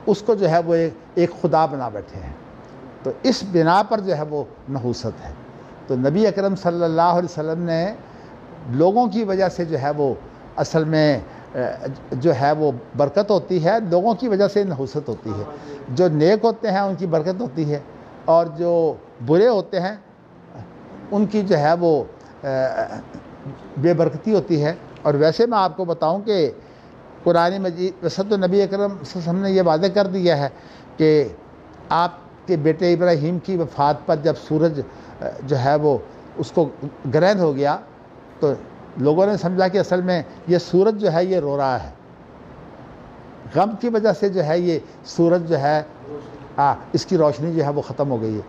اس کو جو ہے وہ ایک خدا بنا بیٹھے ہیں. تو اس بنا پر جو ہے وہ نحوست ہے. تو نبی اکرم صلی اللہ علیہ وسلم نے لوگوں کی وجہ سے جو ہے وہ اصل میں جو ہے وہ برکت ہوتی ہے، لوگوں کی وجہ سے نحوست ہوتی ہے. جو نیک ہوتے ہیں ان کی برکت ہوتی ہے، اور جو برے ہوتے ہیں ان کی جو ہے وہ بے برکتی ہوتی ہے. اور ویسے میں آپ کو بتاؤں کہ قرآن مجید ویسے تو نبی اکرم صلی اللہ علیہ وسلم نے یہ واضح کر دیا ہے کہ آپ کے بیٹے ابراہیم کی وفات پر جب سورج جو ہے وہ اس کو گرہن ہو گیا تو لوگوں نے سمجھا کہ اصل میں یہ سورج جو ہے یہ رو رہا ہے، غم کی وجہ سے جو ہے یہ سورج جو ہے اس کی روشنی جو ہے وہ ختم ہو گئی ہے.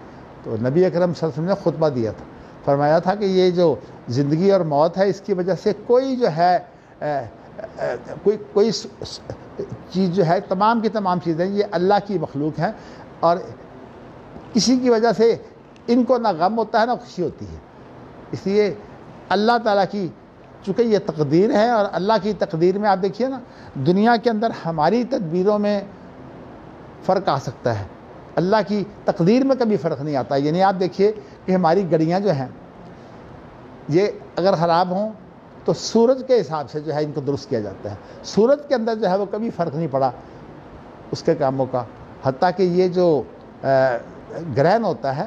تو نبی اکرم صلی اللہ علیہ وسلم نے خطبہ دیا تھا، فرمایا تھا کہ یہ جو زندگی اور موت ہے اس کی وجہ سے کوئی جو ہے کوئی چیز جو ہے تمام کی تمام چیزیں یہ اللہ کی مخلوق ہیں، اور کسی کی وجہ سے ان کو نہ غم ہوتا ہے نہ خوشی ہوتی ہے. اس لیے اللہ تعالیٰ کی چونکہ یہ تقدیر ہے، اور اللہ کی تقدیر میں آپ دیکھیے نا دنیا کے اندر ہماری تدبیروں میں فرق آ سکتا ہے، اللہ کی تقدیر میں کبھی فرق نہیں آتا. یعنی آپ دیکھیے کہ ہماری گڑیاں جو ہیں یہ اگر خراب ہوں تو سورج کے حساب سے جو ہے ان کو درست کیا جاتا ہے. سورج کے اندر جو ہے وہ کبھی فرق نہیں پڑا اس کے کاموں کا، حتیٰ کہ یہ جو گرہن ہوتا ہے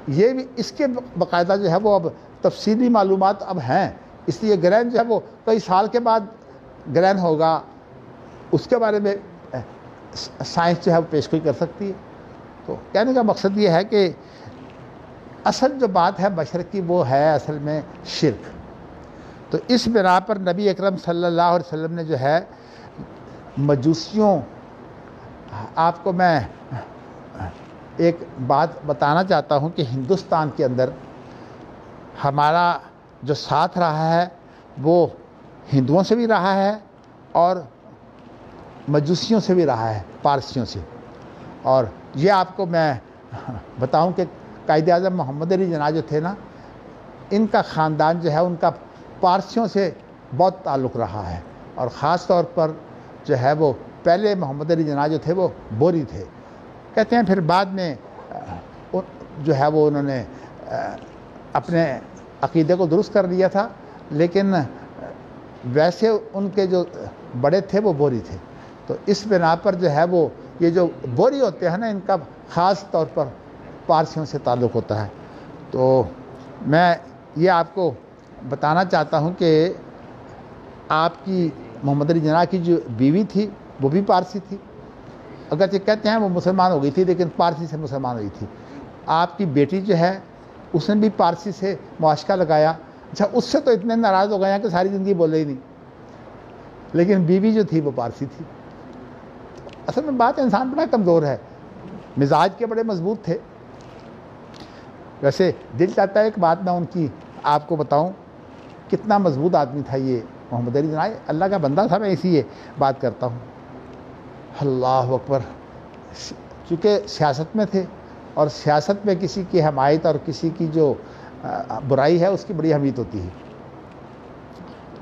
یہ بھی اس کے باقاعدہ جو ہے وہ اب تفصیلی معلومات اب ہیں. اس لیے گرہن جو ہے وہ کئی سال کے بعد گرہن ہوگا، اس کے بارے میں سائنس جو ہے وہ پیشگوئی کر سکتی ہے. تو کہنے کا مقصد یہ ہے کہ اصل جو بات ہے مشرق کی وہ ہے اصل میں شرک. تو اس بنا پر نبی اکرم صلی اللہ علیہ وسلم نے جو ہے مجوسیوں، آپ کو میں ایک بات بتانا چاہتا ہوں کہ ہندوستان کے اندر ہمارا جو ساتھ رہا ہے وہ ہندوؤں سے بھی رہا ہے اور مجوسیوں سے بھی رہا ہے، پارسیوں سے. اور یہ آپ کو میں بتاؤں کہ قائد اعظم محمد علی جناح جو تھے نا، ان کا خاندان جو ہے ان کا پارسیوں سے بہت تعلق رہا ہے، اور خاص طور پر جو ہے وہ پہلے محمد علی جناح جو تھے وہ بوری تھے. کہتے ہیں پھر بعد میں جو ہے وہ انہوں نے اپنے عقیدے کو درست کر لیا تھا، لیکن ویسے ان کے جو بڑے تھے وہ بوری تھے. تو اس بنا پر جو ہے وہ یہ جو بوری ہوتے ہیں نا ان کا خاص طور پر پارسیوں سے تعلق ہوتا ہے. تو میں یہ آپ کو بتانا چاہتا ہوں کہ آپ کی محمد علی جناح کی جو بیوی تھی وہ بھی پارسی تھی، اگرچہ کہتے ہیں وہ مسلمان ہو گئی تھی لیکن پارسی سے مسلمان ہوئی تھی۔ آپ کی بیٹی جو ہے اس نے بھی پارسی سے معاشقہ لگایا، اچھا اس سے تو اتنے ناراض ہو گئے ہیں کہ ساری زندگی بولے ہی نہیں، لیکن بیوی جو تھی وہ پارسی تھی۔ اصل میں بات انسان بڑا کمزور ہے، مزاج کے بڑے مضبوط تھے۔ ویسے دل چاہتا ہے ایک بات میں ان کی آپ کو بتاؤں، کتنا مضبوط آدمی تھا یہ محمد علی جناح، اللہ کا بندہ تھا، میں اسی یہ بات کرتا ہوں۔ اللہ اکبر، چونکہ سیاست میں تھے اور سیاست میں کسی کی حمایت اور کسی کی جو برائی ہے اس کی بڑی اہمیت ہوتی ہے۔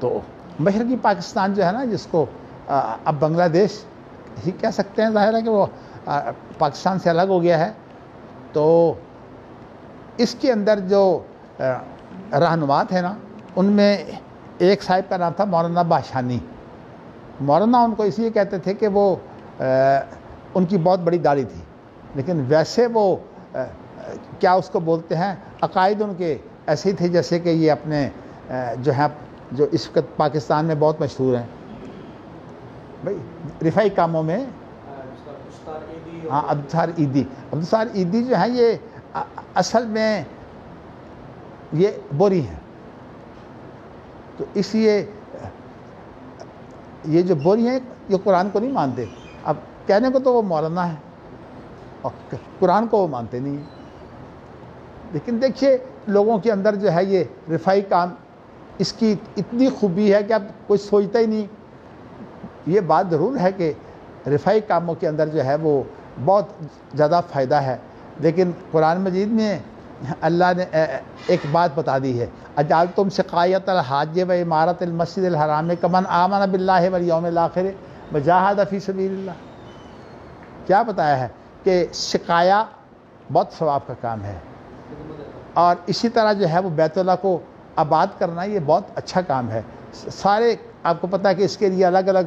تو مشرقی پاکستان جو ہے نا، جس کو اب بنگلہ دیش ہی کہہ سکتے ہیں، ظاہر ہے کہ وہ پاکستان سے الگ ہو گیا ہے، تو اس کے اندر جو رہنما تھے نا، ان میں ایک صاحب کا نام تھا مولانا باشانی۔ مولانا ان کو اس لیے کہتے تھے کہ وہ ان کی بہت بڑی داڑھی تھی، لیکن ویسے وہ کیا اس کو بولتے ہیں، عقائد ان کے ایسے ہی تھے جیسے کہ یہ اپنے جو ہیں جو اس وقت پاکستان میں بہت مشہور ہیں بھائی رفائی کاموں میں، ہاں عبدالستار عیدی۔ عبدالستار عیدی جو ہیں یہ اصل میں یہ بوری ہیں، تو اس لیے یہ جو بوری ہیں یہ قرآن کو نہیں مانتے۔ اب کہنے کو تو وہ مولانا ہے اور قرآن کو وہ مانتے نہیں ہیں، لیکن دیکھیے لوگوں کے اندر جو ہے یہ رفائی کام، اس کی اتنی خوبی ہے کہ اب کوئی سوچتا ہی نہیں۔ یہ بات ضرور ہے کہ رفائی کاموں کے اندر جو ہے وہ بہت زیادہ فائدہ ہے، لیکن قرآن مجید میں اللہ نے ایک بات بتا دی ہے، اجعلتم سقایۃ الحاج و عمارت المسجد الحرام کمن آمن باللہ والیوم الآخر وجاہد فی سبیل اللہ۔ کیا بتایا ہے کہ سقایا بہت ثواب کا کام ہے، اور اسی طرح جو ہے وہ بیت اللہ کو آباد کرنا یہ بہت اچھا کام ہے۔ سارے آپ کو پتہ ہے کہ اس کے لیے الگ الگ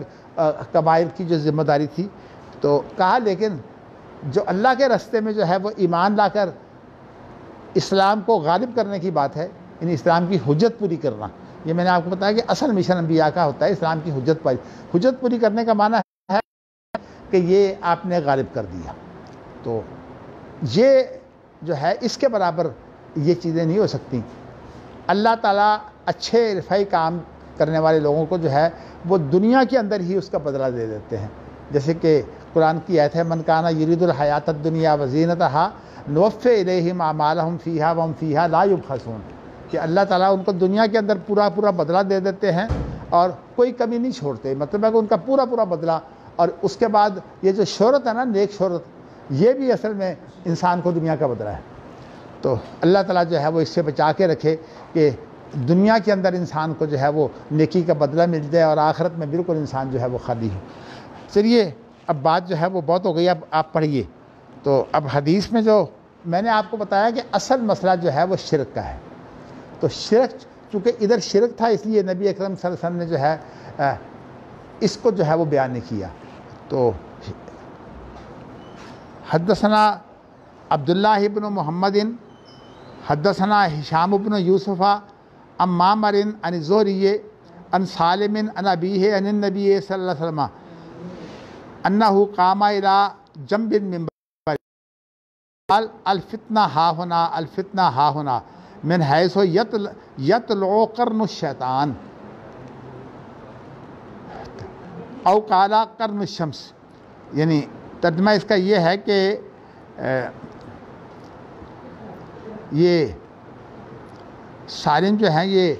قبائل کی جو ذمہ داری تھی، تو کہا لیکن جو اللہ کے راستے میں جو ہے وہ ایمان لا کر اسلام کو غالب کرنے کی بات ہے، یعنی اسلام کی حجت پوری کرنا، یہ میں نے آپ کو بتایا کہ اصل مشن انبیاء کا ہوتا ہے اسلام کی حجت پوری کرنے کا معنی ہے کہ یہ آپ نے غالب کر دیا۔ تو یہ جو ہے اس کے برابر یہ چیزیں نہیں ہو سکتی۔ اللہ تعالیٰ اچھے رفائی کام کرنے والے لوگوں کو جو ہے وہ دنیا کے اندر ہی اس کا بدلہ دے دیتے ہیں، جیسے کہ قرآن کی آیت ہے من کان یرید الحیات الدنیا وزینتہا نوفی الیہم اعمالہم فیہا وہم فیہا لا یبخسون، کہ اللہ تعالیٰ ان کو دنیا کے اندر پورا بدلہ دے دیتے ہیں اور کوئی کمی نہیں چھوڑتے، مطلب ہے کہ ان کا پورا بدلہ، اور اس کے بعد یہ جو شہرت ہے نا، نیک شہرت، یہ بھی اصل میں انسان کو دنیا کا بدلہ ہے۔ تو اللہ تعالیٰ جو ہے وہ اس سے بچا کے رکھے کہ دنیا کے اندر انسان کو جو ہے وہ نیکی کا بدلہ مل جائے اور آخرت میں بالکل انسان جو ہے وہ خالی ہو۔ چلیے اب بات جو ہے وہ بہت ہو گئی، اب آپ پڑھیے۔ تو اب حدیث میں جو میں نے آپ کو بتایا کہ اصل مسئلہ جو ہے وہ شرک کا ہے، تو شرک چونکہ ادھر شرک تھا اس لیے نبی اکرم صلی اللہ علیہ وسلم نے جو ہے اس کو جو ہے وہ بیان نہیں کیا۔ تو حدثنا عبداللہ ابن محمد حدثنا ہشام بن یوسف عن معمر عن الزہری عن سالم عن ابیہ عن النبی صلی اللہ علیہ وسلم انہ قام الی جنب المنبر قال الفتنہ ہا ہنا الفتنہ ہا ہنا من حیث یطلع قرن الشیطان او قال قرن الشمس، یعنی ترجمہ اس کا یہ ہے کہ یہ سالم جو ہیں یہ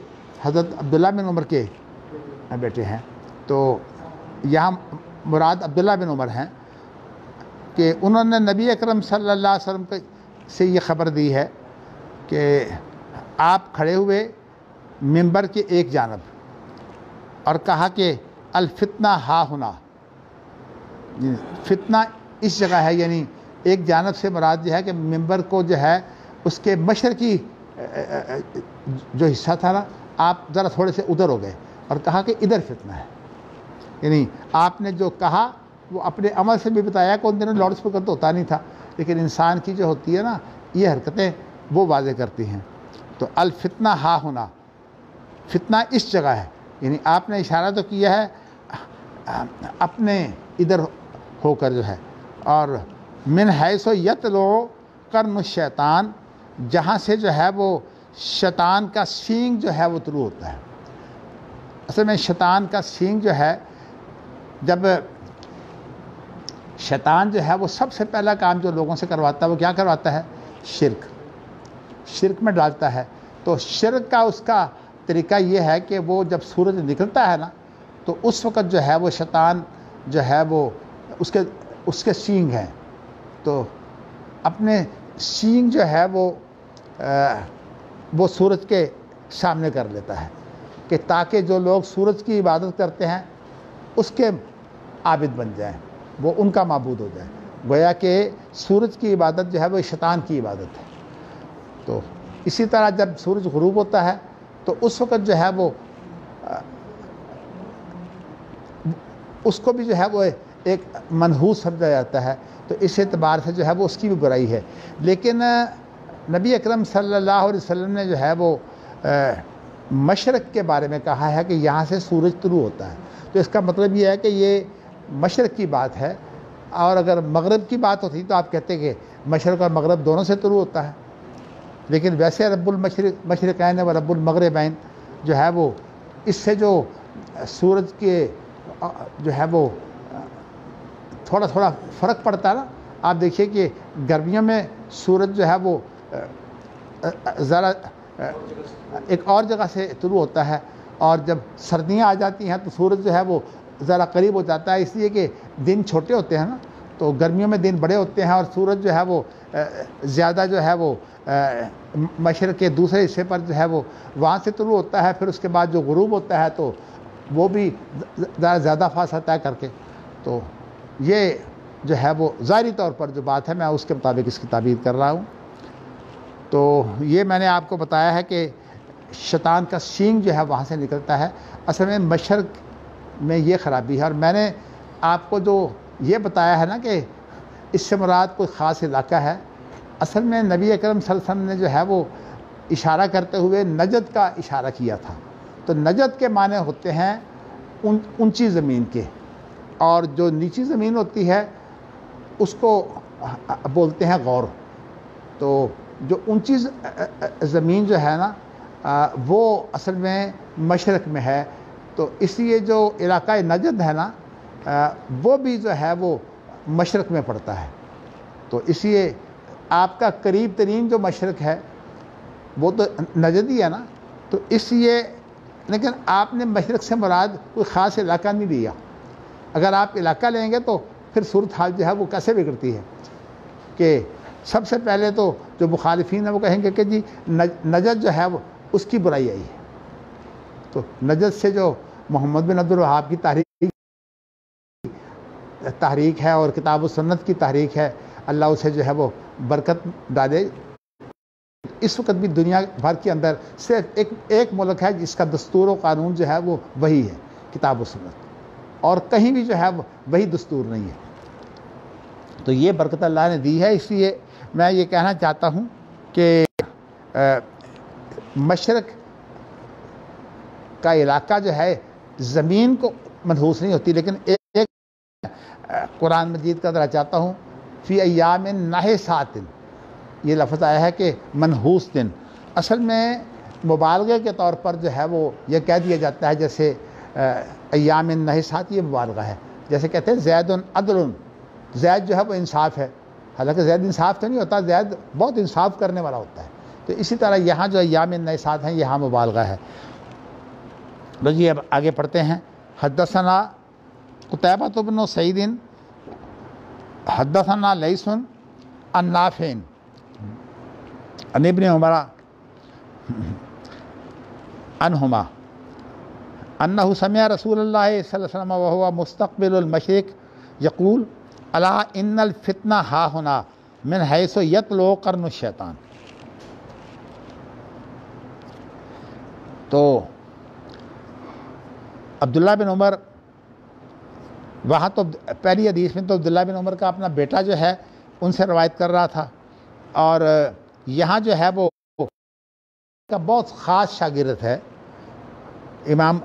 حضرت عبداللہ بن عمر کے بیٹے ہیں، تو یہاں مراد عبداللہ بن عمر ہیں کہ انہوں نے نبی اکرم صلی اللہ علیہ وسلم سے یہ خبر دی ہے کہ آپ کھڑے ہوئے منبر کے ایک جانب اور کہا کہ الفتنہ ہا ہنا، فتنہ اس جگہ ہے، یعنی ایک جانب سے مراد جو ہے کہ منبر کو جو ہے اس کے مشرقی جو حصہ تھا نا، آپ ذرا تھوڑے سے ادھر ہو گئے اور کہا کہ ادھر فتنہ ہے، یعنی آپ نے جو کہا وہ اپنے عمل سے بھی بتایا کہ ان دنوں لاؤڈ اسپیکر تو ہوتا نہیں تھا، لیکن انسان کی جو ہوتی ہے نا یہ حرکتیں وہ واضح کرتی ہیں۔ تو الفتنہ ہا ہونا، فتنہ اس جگہ ہے، یعنی آپ نے اشارہ تو کیا ہے اپنے ادھر ہو کر جو ہے، اور من حیث یطلع قرن الشیطان، جہاں سے جو ہے وہ شیطان کا سینگ جو ہے وہ طلوع ہوتا ہے۔ اصل میں شیطان کا سینگ جو ہے، جب شیطان جو ہے وہ سب سے پہلا کام جو لوگوں سے کرواتا ہے وہ کیا کرواتا ہے؟ شرک میں ڈالتا ہے۔ تو شرک کا اس کا طریقہ یہ ہے کہ وہ جب سورج نکلتا ہے نا، تو اس وقت جو ہے وہ شیطان جو ہے وہ اس کے سینگ ہیں، تو اپنے سینگ جو ہے وہ سورج کے سامنے کر لیتا ہے، کہ تاکہ جو لوگ سورج کی عبادت کرتے ہیں اس کے عابد بن جائیں، وہ ان کا معبود ہو جائے، گویا کہ سورج کی عبادت جو ہے وہ شیطان کی عبادت ہے۔ تو اسی طرح جب سورج غروب ہوتا ہے تو اس وقت جو ہے وہ اس کو بھی جو ہے وہ ایک منحوس سمجھا جاتا ہے، تو اس اعتبار سے جو ہے وہ اس کی بھی برائی ہے۔ لیکن نبی اکرم صلی اللہ علیہ وسلم نے جو ہے وہ مشرق کے بارے میں کہا ہے کہ یہاں سے سورج طلوع ہوتا ہے، تو اس کا مطلب یہ ہے کہ یہ مشرق کی بات ہے، اور اگر مغرب کی بات ہوتی تو آپ کہتے کہ مشرق اور مغرب دونوں سے طلوع ہوتا ہے، لیکن ویسے رب مشرقین و رب المغربین جو ہے وہ اس سے جو سورج کے جو ہے وہ تھوڑا تھوڑا فرق پڑتا ہے نا۔ آپ دیکھیے کہ گرمیوں میں سورج جو ہے وہ ذرا ایک اور جگہ سے طلوع ہوتا ہے، اور جب سردیاں آ جاتی ہیں تو سورج جو ہے وہ ذرا قریب ہو جاتا ہے، اس لیے کہ دن چھوٹے ہوتے ہیں نا، تو گرمیوں میں دن بڑے ہوتے ہیں اور سورج جو ہے وہ زیادہ جو ہے وہ مشرق کے دوسرے حصے پر جو ہے وہ وہاں سے طلوع ہوتا ہے، پھر اس کے بعد جو غروب ہوتا ہے تو وہ بھی زیادہ فاصلہ طے کر کے۔ تو یہ جو ہے وہ ظاہری طور پر جو بات ہے میں اس کے مطابق اس کی تعبیر کر رہا ہوں۔ تو یہ میں نے آپ کو بتایا ہے کہ شیطان کا سینگ جو ہے وہاں سے نکلتا ہے۔ اصل میں مشرق میں یہ خرابی ہے، اور میں نے آپ کو جو یہ بتایا ہے نا کہ اس سے مراد کوئی خاص علاقہ ہے، اصل میں نبی اکرم صلی اللہ علیہ وسلم نے جو ہے وہ اشارہ کرتے ہوئے نجد کا اشارہ کیا تھا۔ تو نجد کے معنی ہوتے ہیں اونچی زمین کے، اور جو نیچی زمین ہوتی ہے اس کو بولتے ہیں غور۔ تو جو اونچی زمین جو ہے نا وہ اصل میں مشرق میں ہے، تو اس لیے جو علاقہ نجد ہے نا وہ بھی جو ہے وہ مشرق میں پڑتا ہے۔ تو اس لیے آپ کا قریب ترین جو مشرق ہے وہ تو نجد ہی ہے نا، تو اس لیے، لیکن آپ نے مشرق سے مراد کوئی خاص علاقہ نہیں لیا۔ اگر آپ علاقہ لیں گے تو پھر صورتحال جو ہے وہ کیسے بگڑتی ہے کہ سب سے پہلے تو جو مخالفین ہیں وہ کہیں گے کہ جی نجد جو ہے وہ اس کی برائی آئی ہے۔ تو نجد سے جو محمد بن عبد الوہاب کی تحریک ہے اور کتاب و سنت کی تحریک ہے، اللہ اسے جو ہے وہ برکت ڈالے۔ اس وقت بھی دنیا بھر کے اندر صرف ایک ملک ہے جس کا دستور و قانون جو ہے وہ وہی ہے، کتاب و سنت، اور کہیں بھی جو ہے وہی دستور نہیں ہے۔ تو یہ برکت اللہ نے دی ہے، اس لیے میں یہ کہنا چاہتا ہوں کہ مشرق کا علاقہ جو ہے زمین کو منحوس نہیں ہوتی، لیکن ایک قرآن مجید کا ذرا چاہتا ہوں، فی ایام نحسات، یہ لفظ آیا ہے کہ منحوس دن، اصل میں مبالغے کے طور پر جو ہے وہ یہ کہہ دیا جاتا ہے، جیسے ایام نحسات یہ مبالغہ ہے، جیسے کہتے ہیں زید عدل، زید جو ہے وہ انصاف ہے، حالانکہ زید انصاف تو نہیں ہوتا، زید بہت انصاف کرنے والا ہوتا ہے۔ تو اسی طرح یہاں جو ایام نحسات ہیں یہاں مبالغہ ہے۔ جی اب آگے پڑھتے ہیں۔ حدثنا قتیبہ بن سعید حدثنا لیث عن نافع عن ابن عمر عنہما انہ سمع رسول اللہ صلی اللہ علیہ وسلم وهو مستقبل المشرق یقول الا ان الفتنہ ہا ہنا من حیث یطلع قرن الشیطان۔ تو عبداللہ بن عمر، وہاں تو پہلی حدیث میں تو عبداللہ بن عمر کا اپنا بیٹا جو ہے ان سے روایت کر رہا تھا، اور یہاں جو ہے وہ کا بہت خاص شاگرد ہے. امام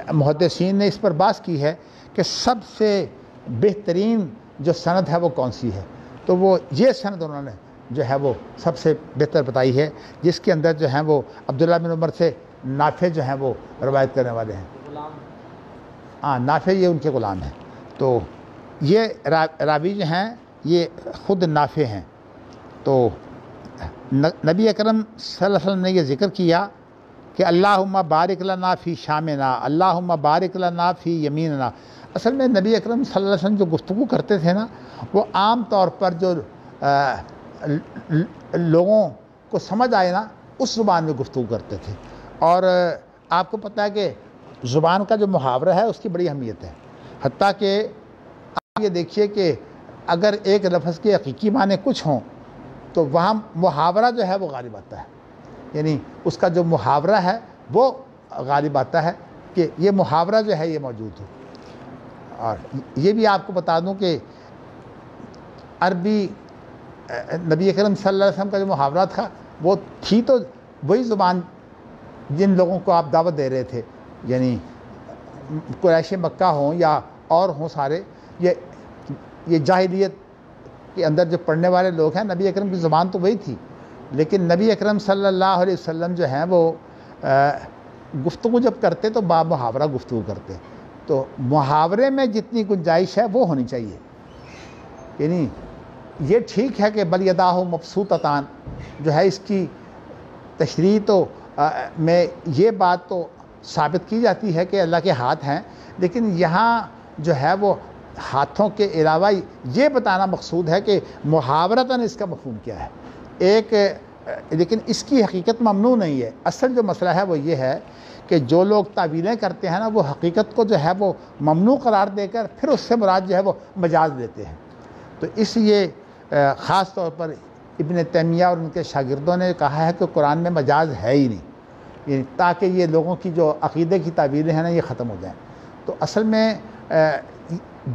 محدثین نے اس پر بحث کی ہے کہ سب سے بہترین جو سند ہے وہ کون سی ہے، تو وہ یہ سند انہوں نے جو ہے وہ سب سے بہتر بتائی ہے، جس کے اندر جو ہیں وہ عبداللہ بن عمر سے نافع جو ہیں وہ روایت کرنے والے ہیں. ہاں، نافع یہ ان کے غلام ہیں. تو یہ راوی جو ہیں یہ خود نافع ہیں. تو نبی اکرم صلی اللہ علیہ وسلم نے یہ ذکر کیا کہ اللہم بارک لنا فی شامنا، اللہم بارک لنا فی یمیننا. اصل میں نبی اکرم صلی اللہ علیہ وسلم جو گفتگو کرتے تھے نا، وہ عام طور پر جو لوگوں کو سمجھ آئے نا اس زبان میں گفتگو کرتے تھے. اور آپ کو پتہ ہے کہ زبان کا جو محاورہ ہے اس کی بڑی اہمیت ہے. حتیٰ کہ آپ یہ دیکھیے کہ اگر ایک لفظ کے حقیقی معنی کچھ ہوں تو وہاں محاورہ جو ہے وہ غالب آتا ہے، یعنی اس کا جو محاورہ ہے وہ غالب آتا ہے کہ یہ محاورہ جو ہے یہ موجود ہو. اور یہ بھی آپ کو بتا دوں کہ عربی نبی اکرم صلی اللہ علیہ وسلم کا جو محاورہ تھا وہ تھی تو وہی زبان جن لوگوں کو آپ دعوت دے رہے تھے، یعنی قریش مکہ ہوں یا اور ہوں سارے، یہ جاہلیت کے اندر جو پڑھنے والے لوگ ہیں، نبی اکرم کی زبان تو وہی تھی، لیکن نبی اکرم صلی اللہ علیہ وسلم جو ہیں وہ گفتگو جب کرتے تو با محاورہ گفتگو کرتے. تو محاورے میں جتنی گنجائش ہے وہ ہونی چاہیے. یعنی یہ ٹھیک ہے کہ بل یداہ مبسوطتان جو ہے اس کی تشریح تو میں یہ بات تو ثابت کی جاتی ہے کہ اللہ کے ہاتھ ہیں، لیکن یہاں جو ہے وہ ہاتھوں کے علاوہ یہ بتانا مقصود ہے کہ محاورتاً اس کا مفہوم کیا ہے. لیکن اس کی حقیقت ممنوع نہیں ہے. اصل جو مسئلہ ہے وہ یہ ہے کہ جو لوگ تعویلیں کرتے ہیں نا، وہ حقیقت کو جو ہے وہ ممنوع قرار دے کر پھر اس سے مراد جو ہے وہ مجاز لیتے ہیں. تو اس لیے خاص طور پر ابن تیمیہ اور ان کے شاگردوں نے کہا ہے کہ قرآن میں مجاز ہے ہی نہیں، یعنی تاکہ یہ لوگوں کی جو عقیدے کی تعویلیں ہیں نا یہ ختم ہو جائیں. تو اصل میں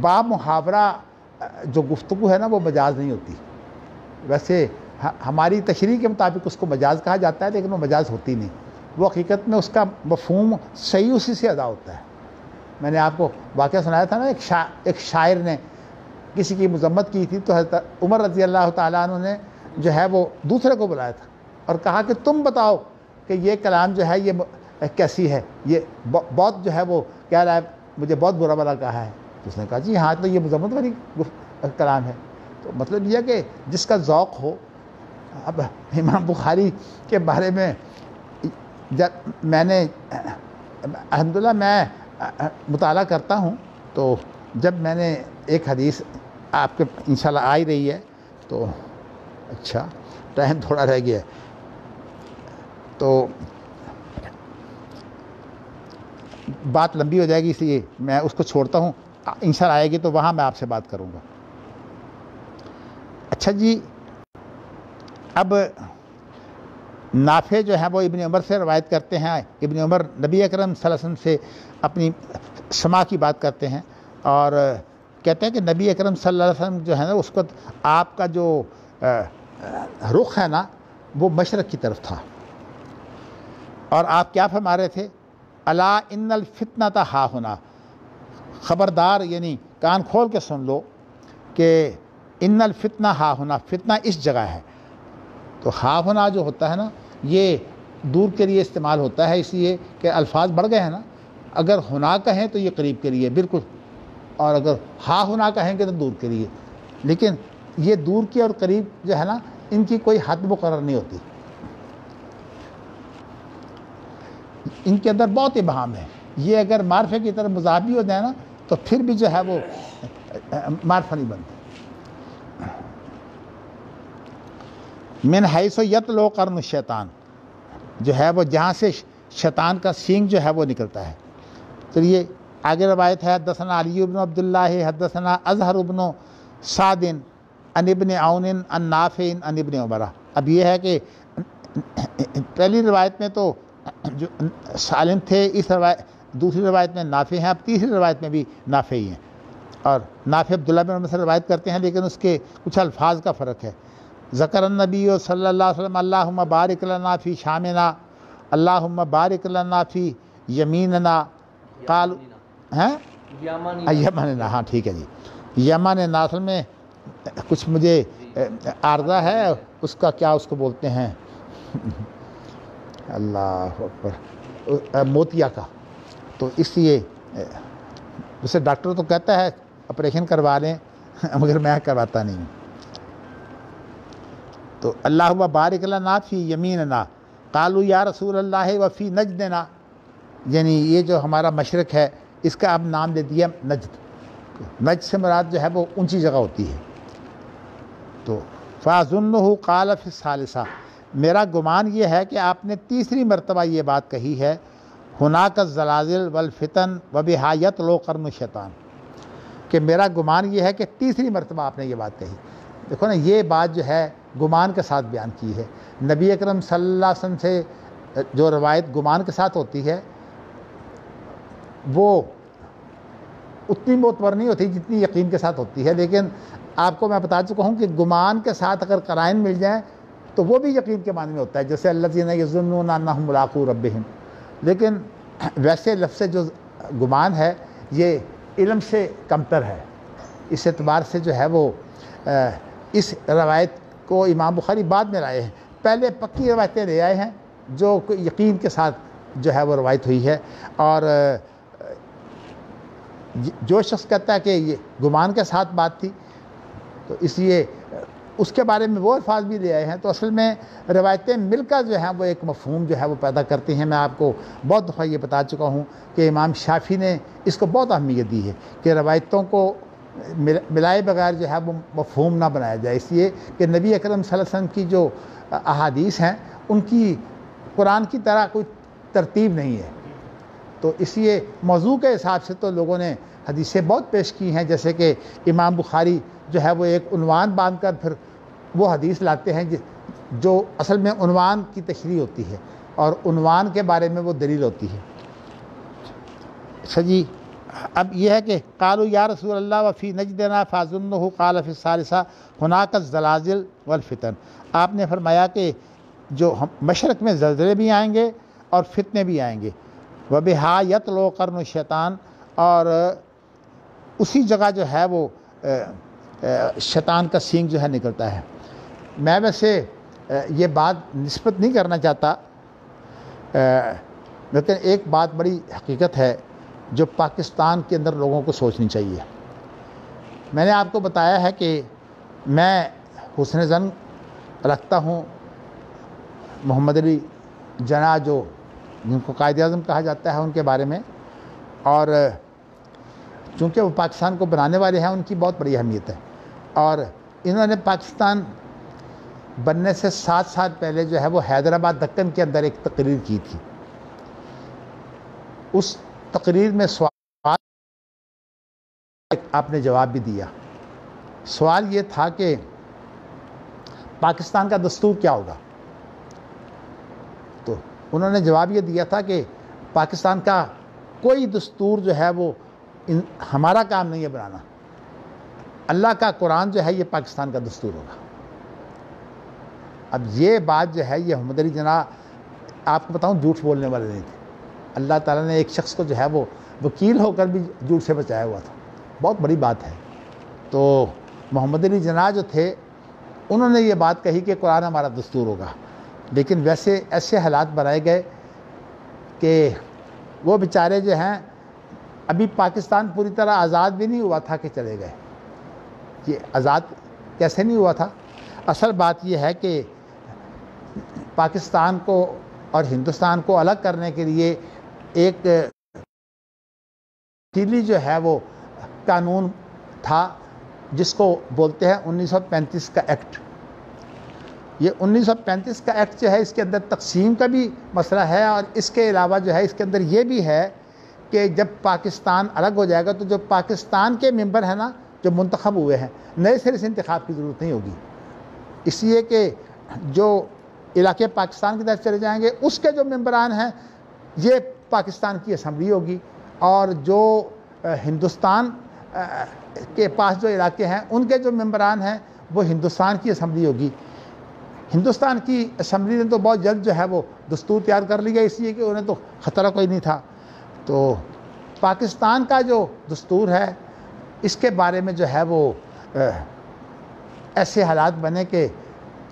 با محاورہ جو گفتگو ہے نا وہ مجاز نہیں ہوتی. ویسے ہماری تشریح کے مطابق اس کو مجاز کہا جاتا ہے، لیکن وہ مجاز ہوتی نہیں، وہ حقیقت میں اس کا مفہوم صحیح اسی سے ادا ہوتا ہے. میں نے آپ کو واقعہ سنایا تھا نا، ایک شاعر نے کسی کی مذمت کی تھی تو حضرت عمر رضی اللہ تعالیٰ عنہ نے جو ہے وہ دوسرے کو بلایا تھا اور کہا کہ تم بتاؤ کہ یہ کلام جو ہے یہ کیسی ہے، یہ بہت جو ہے وہ کہہ رہا ہے مجھے بہت برا بلا کہا ہے. تو اس نے کہا جی ہاں تو یہ مذمت والی کلام ہے. تو مطلب یہ کہ جس کا ذوق ہو. اب امام بخاری کے بارے میں جب میں نے الحمدللہ میں مطالعہ کرتا ہوں، تو جب میں نے ایک حدیث آپ کے انشاءاللہ آ ہی رہی ہے، تو اچھا ٹائم تھوڑا رہ گیا ہے، تو بات لمبی ہو جائے گی، اس لیے میں اس کو چھوڑتا ہوں. انشاءاللہ آئے گی تو وہاں میں آپ سے بات کروں گا. اچھا جی، اب نافع جو ہے وہ ابن عمر سے روایت کرتے ہیں. ابن عمر نبی اکرم صلی اللہ علیہ وسلم سے اپنی سما کی بات کرتے ہیں اور کہتے ہیں کہ نبی اکرم صلی اللہ علیہ وسلم جو ہے نا اس وقت آپ کا جو رخ ہے نا وہ مشرق کی طرف تھا، اور آپ کیا فرما رہے تھے؟ الا ان الفتنۃ ہا ہونا، خبردار، یعنی کان کھول کے سن لو کہ ان الفتنہ ہا ہونا، فتنہ اس جگہ ہے. تو ہا ہونا جو ہوتا ہے نا یہ دور کے لیے استعمال ہوتا ہے، اس لیے کہ الفاظ بڑھ گئے ہیں نا. اگر ہونا کہیں تو یہ قریب کے لیے بالکل، اور اگر ہا ہونا کہیں گے تو دور کے لیے. لیکن یہ دور کی اور قریب جو ہے نا ان کی کوئی حد مقرر نہیں ہوتی، ان کے اندر بہت ابہام ہے. یہ اگر معرفے کی طرف مضاف بھی ہو جائے نا تو پھر بھی جو ہے وہ معرفہ نہیں بنتا. من حیث یطلع قرن الشیطان جو ہے وہ جہاں سے شیطان کا سینگ جو ہے وہ نکلتا ہے. تو یہ آگے روایت ہے، حدثنا علی بن عبداللہ حدثنا اظہر بن سعد عن ابن عون عن نافع عن ابن عمر. اب یہ ہے کہ پہلی روایت میں تو جو سالم تھے، اس روایت دوسری روایت میں نافع ہیں، اب تیسری روایت میں بھی نافع ہی ہیں. اور نافع عبداللہ بن عمر سے روایت کرتے ہیں، لیکن اس کے کچھ الفاظ کا فرق ہے. ذکر النبی صلی اللہ علیہ وسلم اللہم بارک لنا فی شامنا اللہم بارک لنا فی یمیننا قال ہیں یمننا، ہاں ٹھیک ہے جی، یمن اصل میں کچھ مجھے عارضہ ہے اس کا، کیا اس کو بولتے ہیں، اللہ اکبر، موتیا کا، تو اس لیے اسے ڈاکٹر تو کہتا ہے آپریشن کروا لیں مگر میں کرواتا نہیں ہوں۔ تو اللہم بارک لنا فی یمیننا قالوا یا رسول اللہ وفی نجدنا، یعنی یہ جو ہمارا مشرق ہے اس کا اب نام دے دیا نجد۔ نجد سے مراد جو ہے وہ اونچی جگہ ہوتی ہے۔ تو فَأَظُنُّهُ قَالَ فِي الثَّالِثَةِ، میرا گمان یہ ہے کہ آپ نے تیسری مرتبہ یہ بات کہی ہے، هُنَاكَ الزَّلَازِلُ وَالْفِتَنُ وَبِهَا يَطْلُعُ قَرْنُ الشَّيْطَانِ، کہ میرا گمان یہ ہے کہ تیسری مرتبہ آپ نے یہ بات کہی۔ دیکھو نا، یہ بات جو ہے گمان کے ساتھ بیان کی ہے۔ نبی اکرم صلی اللہ علیہ وسلم سے جو روایت گمان کے ساتھ ہوتی ہے وہ اتنی معتبر نہیں ہوتی جتنی یقین کے ساتھ ہوتی ہے، لیکن آپ کو میں بتا چکا ہوں کہ گمان کے ساتھ اگر قرائن مل جائیں تو وہ بھی یقین کے معنی میں ہوتا ہے، جیسے الذین یظنون انہم ملاقو ربہم۔ لیکن ویسے لفظ جو گمان ہے یہ علم سے کمتر ہے، اس اعتبار سے جو ہے وہ اس روایت کو امام بخاری بعد میں لائے ہیں، پہلے پکی روایتیں لے آئے ہیں جو یقین کے ساتھ جو ہے وہ روایت ہوئی ہے۔ اور جو شخص کہتا ہے کہ یہ گمان کے ساتھ بات تھی تو اس لیے اس کے بارے میں وہ الفاظ بھی لے آئے ہیں، تو اصل میں روایتیں مل کر جو ہیں وہ ایک مفہوم جو ہے وہ پیدا کرتی ہیں۔ میں آپ کو بہت دفعہ یہ بتا چکا ہوں کہ امام شافعی نے اس کو بہت اہمیت دی ہے کہ روایتوں کو ملائے بغیر جو ہے وہ مفہوم نہ بنایا جائے، اس لیے کہ نبی اکرم صلی اللہ علیہ وسلم کی جو احادیث ہیں ان کی قرآن کی طرح کوئی ترتیب نہیں ہے، تو اس لیے موضوع کے حساب سے تو لوگوں نے حدیثیں بہت پیش کی ہیں، جیسے کہ امام بخاری جو ہے وہ ایک عنوان باندھ کر پھر وہ حدیث لاتے ہیں جو اصل میں عنوان کی تشریح ہوتی ہے اور عنوان کے بارے میں وہ دلیل ہوتی ہے۔ اچھا جی، اب یہ ہے کہ قالوا یا رسول اللہ وفی نجدنا فاظنہ قال فی الثالثہ هناك الزلازل والفتن، آپ نے فرمایا کہ جو مشرق میں زلزلے بھی آئیں گے اور فتنے بھی آئیں گے، وبہا یطلع قرن الشیطان، اور اسی جگہ جو ہے وہ شیطان کا سینگ جو ہے نکلتا ہے۔ میں ویسے یہ بات نسبت نہیں کرنا چاہتا، لیکن ایک بات بڑی حقیقت ہے جو پاکستان کے اندر لوگوں کو سوچنی چاہیے۔ میں نے آپ کو بتایا ہے کہ میں حسن ظن رکھتا ہوں محمد علی جناح جو جن کو قائد اعظم کہا جاتا ہے ان کے بارے میں، اور چونکہ وہ پاکستان کو بنانے والے ہیں ان کی بہت بڑی اہمیت ہے، اور انہوں نے پاکستان بننے سے 7 سال پہلے جو ہے وہ حیدرآباد دکن کے اندر ایک تقریر کی تھی۔ اس تقریر میں سوال آپ نے جواب بھی دیا۔ سوال یہ تھا کہ پاکستان کا دستور کیا ہوگا؟ تو انہوں نے جواب یہ دیا تھا کہ پاکستان کا کوئی دستور جو ہے وہ ہمارا کام نہیں ہے بنانا، اللہ کا قرآن جو ہے یہ پاکستان کا دستور ہوگا۔ اب یہ بات جو ہے یہ محمد علی جناح آپ کو بتاؤں جھوٹ بولنے والے نہیں تھے، اللہ تعالیٰ نے ایک شخص کو جو ہے وہ وکیل ہو کر بھی جھوٹ سے بچایا ہوا تھا، بہت بڑی بات ہے۔ تو محمد علی جناح جو تھے انہوں نے یہ بات کہی کہ قرآن ہمارا دستور ہوگا، لیکن ویسے ایسے حالات بنائے گئے کہ وہ بیچارے جو ہیں ابھی پاکستان پوری طرح آزاد بھی نہیں ہوا تھا کہ چلے گئے۔ یہ آزاد کیسے نہیں ہوا تھا؟ اصل بات یہ ہے کہ پاکستان کو اور ہندوستان کو الگ کرنے کے لیے ایک تفصیلی جو ہے وہ قانون تھا جس کو بولتے ہیں 1935 کا ایکٹ۔ یہ 1935 کا ایکٹ جو ہے اس کے اندر تقسیم کا بھی مسئلہ ہے، اور اس کے علاوہ جو ہے اس کے اندر یہ بھی ہے کہ جب پاکستان الگ ہو جائے گا تو جو پاکستان کے ممبر ہیں نا جو منتخب ہوئے ہیں، نئے سرے سے انتخاب کی ضرورت نہیں ہوگی، اس لیے کہ جو علاقے پاکستان کی طرف چلے جائیں گے اس کے جو ممبران ہیں یہ پاکستان کی اسمبلی ہوگی، اور جو ہندوستان کے پاس جو علاقے ہیں ان کے جو ممبران ہیں وہ ہندوستان کی اسمبلی ہوگی۔ ہندوستان کی اسمبلی نے تو بہت جلد جو ہے وہ دستور تیار کر لیا، اس لیے کہ انہیں تو خطرہ کوئی نہیں تھا۔ تو پاکستان کا جو دستور ہے اس کے بارے میں جو ہے وہ ایسے حالات بنے کہ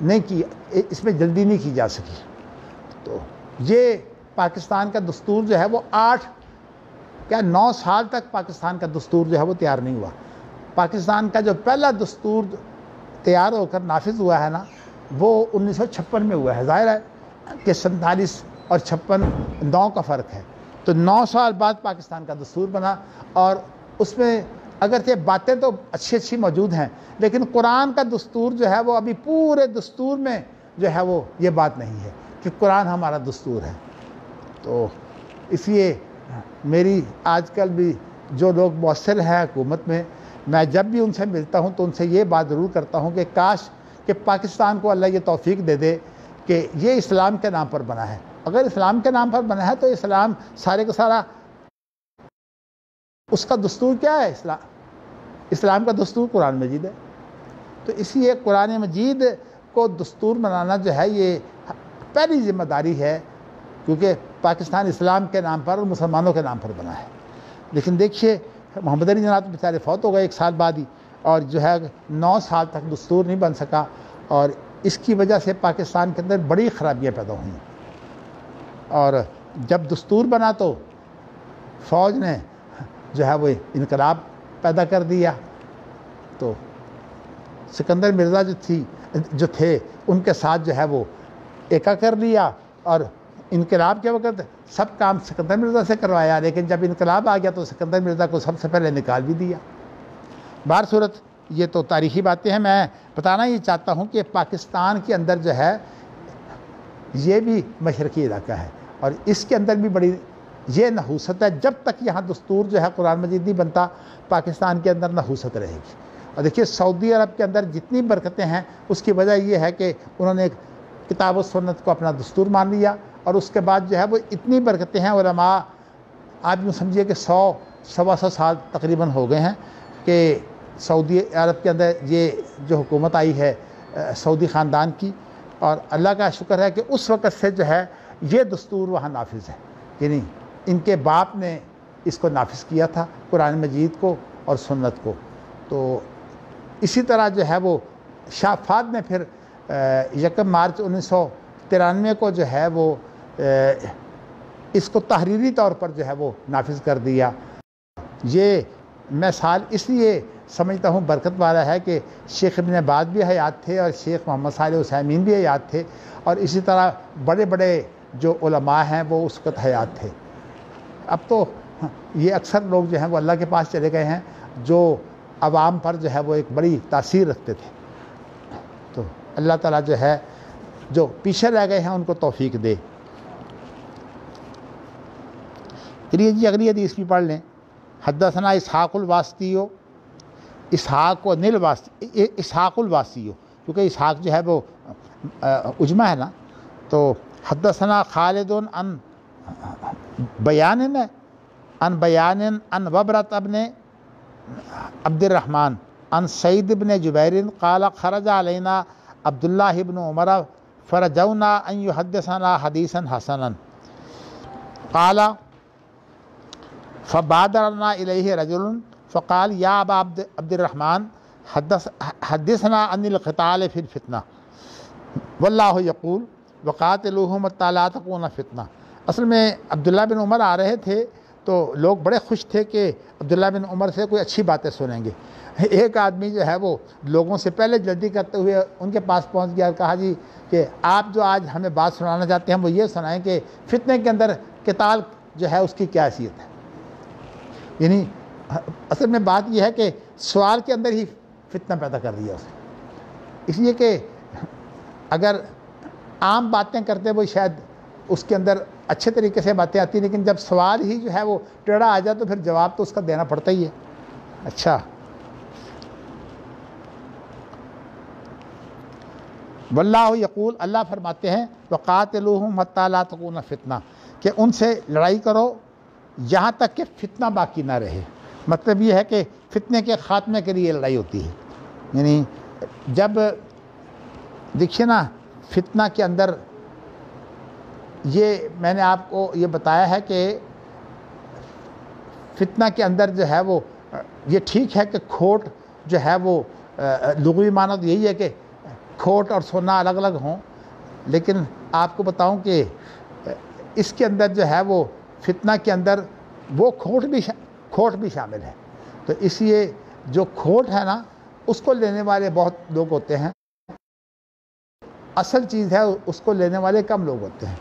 نہیں کی، اس میں جلدی نہیں کی جا سکی۔ تو یہ پاکستان کا دستور جو ہے وہ 9 سال تک پاکستان کا دستور جو ہے وہ تیار نہیں ہوا۔ پاکستان کا جو پہلا دستور تیار ہو کر نافذ ہوا ہے نا، وہ 1956 میں ہوا ہے۔ ظاہر ہے کہ 47 اور 56 9 کا فرق ہے، تو 9 سال بعد پاکستان کا دستور بنا، اور اس میں اگرچہ باتیں تو اچھی موجود ہیں، لیکن قرآن کا دستور جو ہے وہ ابھی پورے دستور میں جو ہے وہ یہ بات نہیں ہے کہ قرآن ہمارا دستور ہے۔ تو اس لیے میری آج کل بھی جو لوگ مؤثر ہیں حکومت میں جب بھی ان سے ملتا ہوں تو ان سے یہ بات ضرور کرتا ہوں کہ کاش کہ پاکستان کو اللہ یہ توفیق دے دے کہ یہ اسلام کے نام پر بنا ہے۔ اگر اسلام کے نام پر بنا ہے تو اسلام سارے کا سارا، اس کا دستور کیا ہے؟ اسلام کا دستور قرآن مجید ہے۔ تو اس لیے قرآن مجید کو دستور بنانا جو ہے یہ پہلی ذمہ داری ہے، کیونکہ پاکستان اسلام کے نام پر اور مسلمانوں کے نام پر بنا ہے۔ لیکن دیکھیے محمد علی جناح بیچارے فوت ہو گئے 1 سال بعد ہی، اور جو ہے 9 سال تک دستور نہیں بن سکا، اور اس کی وجہ سے پاکستان کے اندر بڑی خرابیاں پیدا ہوئیں۔ اور جب دستور بنا تو فوج نے جو ہے وہ انقلاب پیدا کر دیا، تو سکندر مرزا جو تھے ان کے ساتھ جو ہے وہ ایکا کر لیا، اور انقلاب کے وقت سب کام سکندر مرزا سے کروایا، لیکن جب انقلاب آ گیا تو سکندر مرزا کو سب سے پہلے نکال بھی دیا۔ بہر صورت یہ تو تاریخی باتیں ہیں۔ میں بتانا یہ چاہتا ہوں کہ پاکستان کے اندر جو ہے یہ بھی مشرقی علاقہ ہے، اور اس کے اندر بھی بڑی یہ نحوست ہے۔ جب تک یہاں دستور جو ہے قرآن مجید نہیں بنتا، پاکستان کے اندر نحوست رہے گی۔ اور دیکھیے سعودی عرب کے اندر جتنی برکتیں ہیں اس کی وجہ یہ ہے کہ انہوں نے کتاب و سنت کو اپنا دستور مان لیا، اور اس کے بعد جو ہے وہ اتنی برکتیں ہیں۔ علماء آپ یوں سمجھیے کہ 100-125 سال تقریباً ہو گئے ہیں کہ سعودی عرب کے اندر یہ جو حکومت آئی ہے سعودی خاندان کی، اور اللہ کا شکر ہے کہ اس وقت سے جو ہے یہ دستور وہاں نافذ ہے، یعنی ان کے باپ نے اس کو نافذ کیا تھا، قرآن مجید کو اور سنت کو۔ تو اسی طرح جو ہے وہ شاہ فہد نے پھر 1 مارچ 1993 کو جو ہے وہ اس کو تحریری طور پر جو ہے وہ نافذ کر دیا۔ یہ میں سال اس لیے سمجھتا ہوں برکت والا ہے کہ شیخ ابن باز بھی حیات تھے، اور شیخ محمد صالح عثیمین بھی حیات تھے، اور اسی طرح بڑے بڑے جو علماء ہیں وہ اس وقت حیات تھے۔ اب تو یہ اکثر لوگ جو ہیں وہ اللہ کے پاس چلے گئے ہیں، جو عوام پر جو ہے وہ ایک بڑی تاثیر رکھتے تھے۔ تو اللہ تعالیٰ جو ہے جو پیچھے رہ گئے ہیں ان کو توفیق دے۔ چلیے جی اگلی حدیث بھی پڑھ لیں۔ حدثنا اسحاق الواسطیو، اسحاق الواسطیو، کیونکہ اسحاق جو ہے وہ عجمہ ہے نا، تو حدثنا خالد عن بیان عن وبرۃ ابن عبد الرحمن عن سعید بن جبیر قال خرج علینا عبداللہ بن عمر فرجونا ان یحدثنا حدیثا حسنا قال فبادرنا الیہ رجل فقال یا ابا عبد الرحمن حدثنا عن القتال فی الفتنہ واللہ یقول وقاتلوہم حتی لا تکون فتنہ۔ اصل میں عبداللہ بن عمر آ رہے تھے تو لوگ بڑے خوش تھے کہ عبداللہ بن عمر سے کوئی اچھی باتیں سنیں گے۔ ایک آدمی جو ہے وہ لوگوں سے پہلے جلدی کرتے ہوئے ان کے پاس پہنچ گیا اور کہا جی کہ آپ جو آج ہمیں بات سنانا چاہتے ہیں وہ یہ سنائیں کہ فتنے کے اندر قتال جو ہے اس کی کیا حیثیت ہے۔ یعنی اصل میں بات یہ ہے کہ سوال کے اندر ہی فتنہ پیدا کر دیا اسے، اس لیے کہ اگر عام باتیں کرتے وہ شاید اس کے اندر اچھے طریقے سے باتیں آتی، لیکن جب سوال ہی جو ہے وہ ٹیڑھا آ جائے تو پھر جواب تو اس کا دینا پڑتا ہی ہے۔ اچھا، واللہ یقول، اللہ فرماتے ہیں وقاتلوہم حتی لا تکون فتنہ، کہ ان سے لڑائی کرو یہاں تک کہ فتنہ باقی نہ رہے۔ مطلب یہ ہے کہ فتنے کے خاتمے کے لیے لڑائی ہوتی ہے۔ یعنی جب دیکھیے نا فتنہ کے اندر یہ میں نے آپ کو یہ بتایا ہے کہ فتنہ کے اندر جو ہے وہ یہ ٹھیک ہے کہ کھوٹ جو ہے وہ لغوی معنی تو یہی ہے کہ کھوٹ اور سونا الگ الگ ہوں، لیکن آپ کو بتاؤں کہ اس کے اندر جو ہے وہ فتنہ کے اندر وہ کھوٹ بھی شامل ہے. تو اس لیے جو کھوٹ ہے نا اس کو لینے والے بہت لوگ ہوتے ہیں، اصل چیز ہے اس کو لینے والے کم لوگ ہوتے ہیں.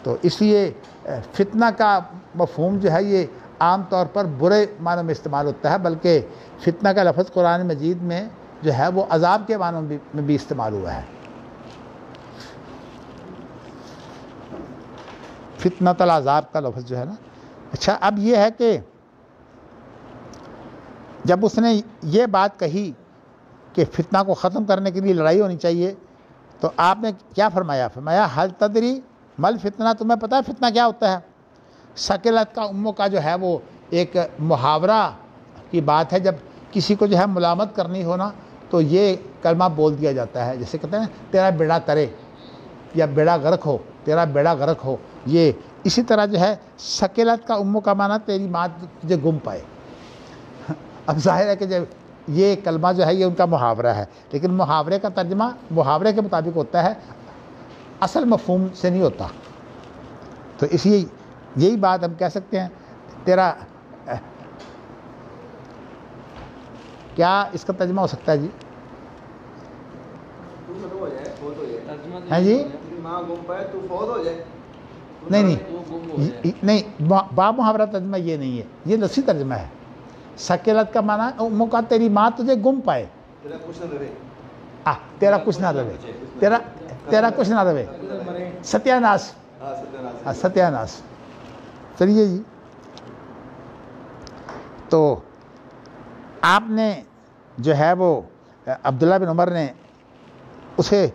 تو اس لیے فتنہ کا مفہوم جو ہے یہ عام طور پر برے معنوں میں استعمال ہوتا ہے، بلکہ فتنہ کا لفظ قرآن مجید میں جو ہے وہ عذاب کے معنوں میں بھی استعمال ہوا ہے. فتنہ العذاب کا لفظ جو ہے نا. اچھا، اب یہ ہے کہ جب اس نے یہ بات کہی کہ فتنہ کو ختم کرنے کے لیے لڑائی ہونی چاہیے، تو آپ نے کیا فرمایا؟ فرمایا حل تدری مل فتنہ، تمہیں پتہ ہے فتنہ کیا ہوتا ہے؟ ثقلت کا اموں کا جو ہے وہ ایک محاورہ کی بات ہے. جب کسی کو جو ہے ملامت کرنی ہو نا تو یہ کلمہ بول دیا جاتا ہے، جیسے کہتے ہیں تیرا بیڑا ترے یا بیڑا غرق ہو، تیرا بیڑا غرق ہو. یہ اسی طرح جو ہے ثقلت کا اموں کا معنی تیری ماں تجھے گم پائے. اب ظاہر ہے کہ جب یہ کلمہ جو ہے یہ ان کا محاورہ ہے، لیکن محاورے کا ترجمہ محاورے کے مطابق ہوتا ہے، اصل مفہوم سے نہیں ہوتا. تو اس لیے یہی بات ہم کہہ سکتے ہیں تیرا کیا اس کا ترجمہ ہو سکتا ہے جی؟ ہاں جی، نہیں با محاورہ ترجمہ یہ نہیں ہے، یہ لفظی ترجمہ ہے. ثقلت کا معنی اموں کا تیری ماں تجھے گم پائے، تیرا کچھ نہ رہے، تیرا کچھ نہ رہے، ستیہ ناس، ستیہ ناس. چلیے جی، تو آپ نے جو ہے وہ عبداللہ بن عمر نے اسے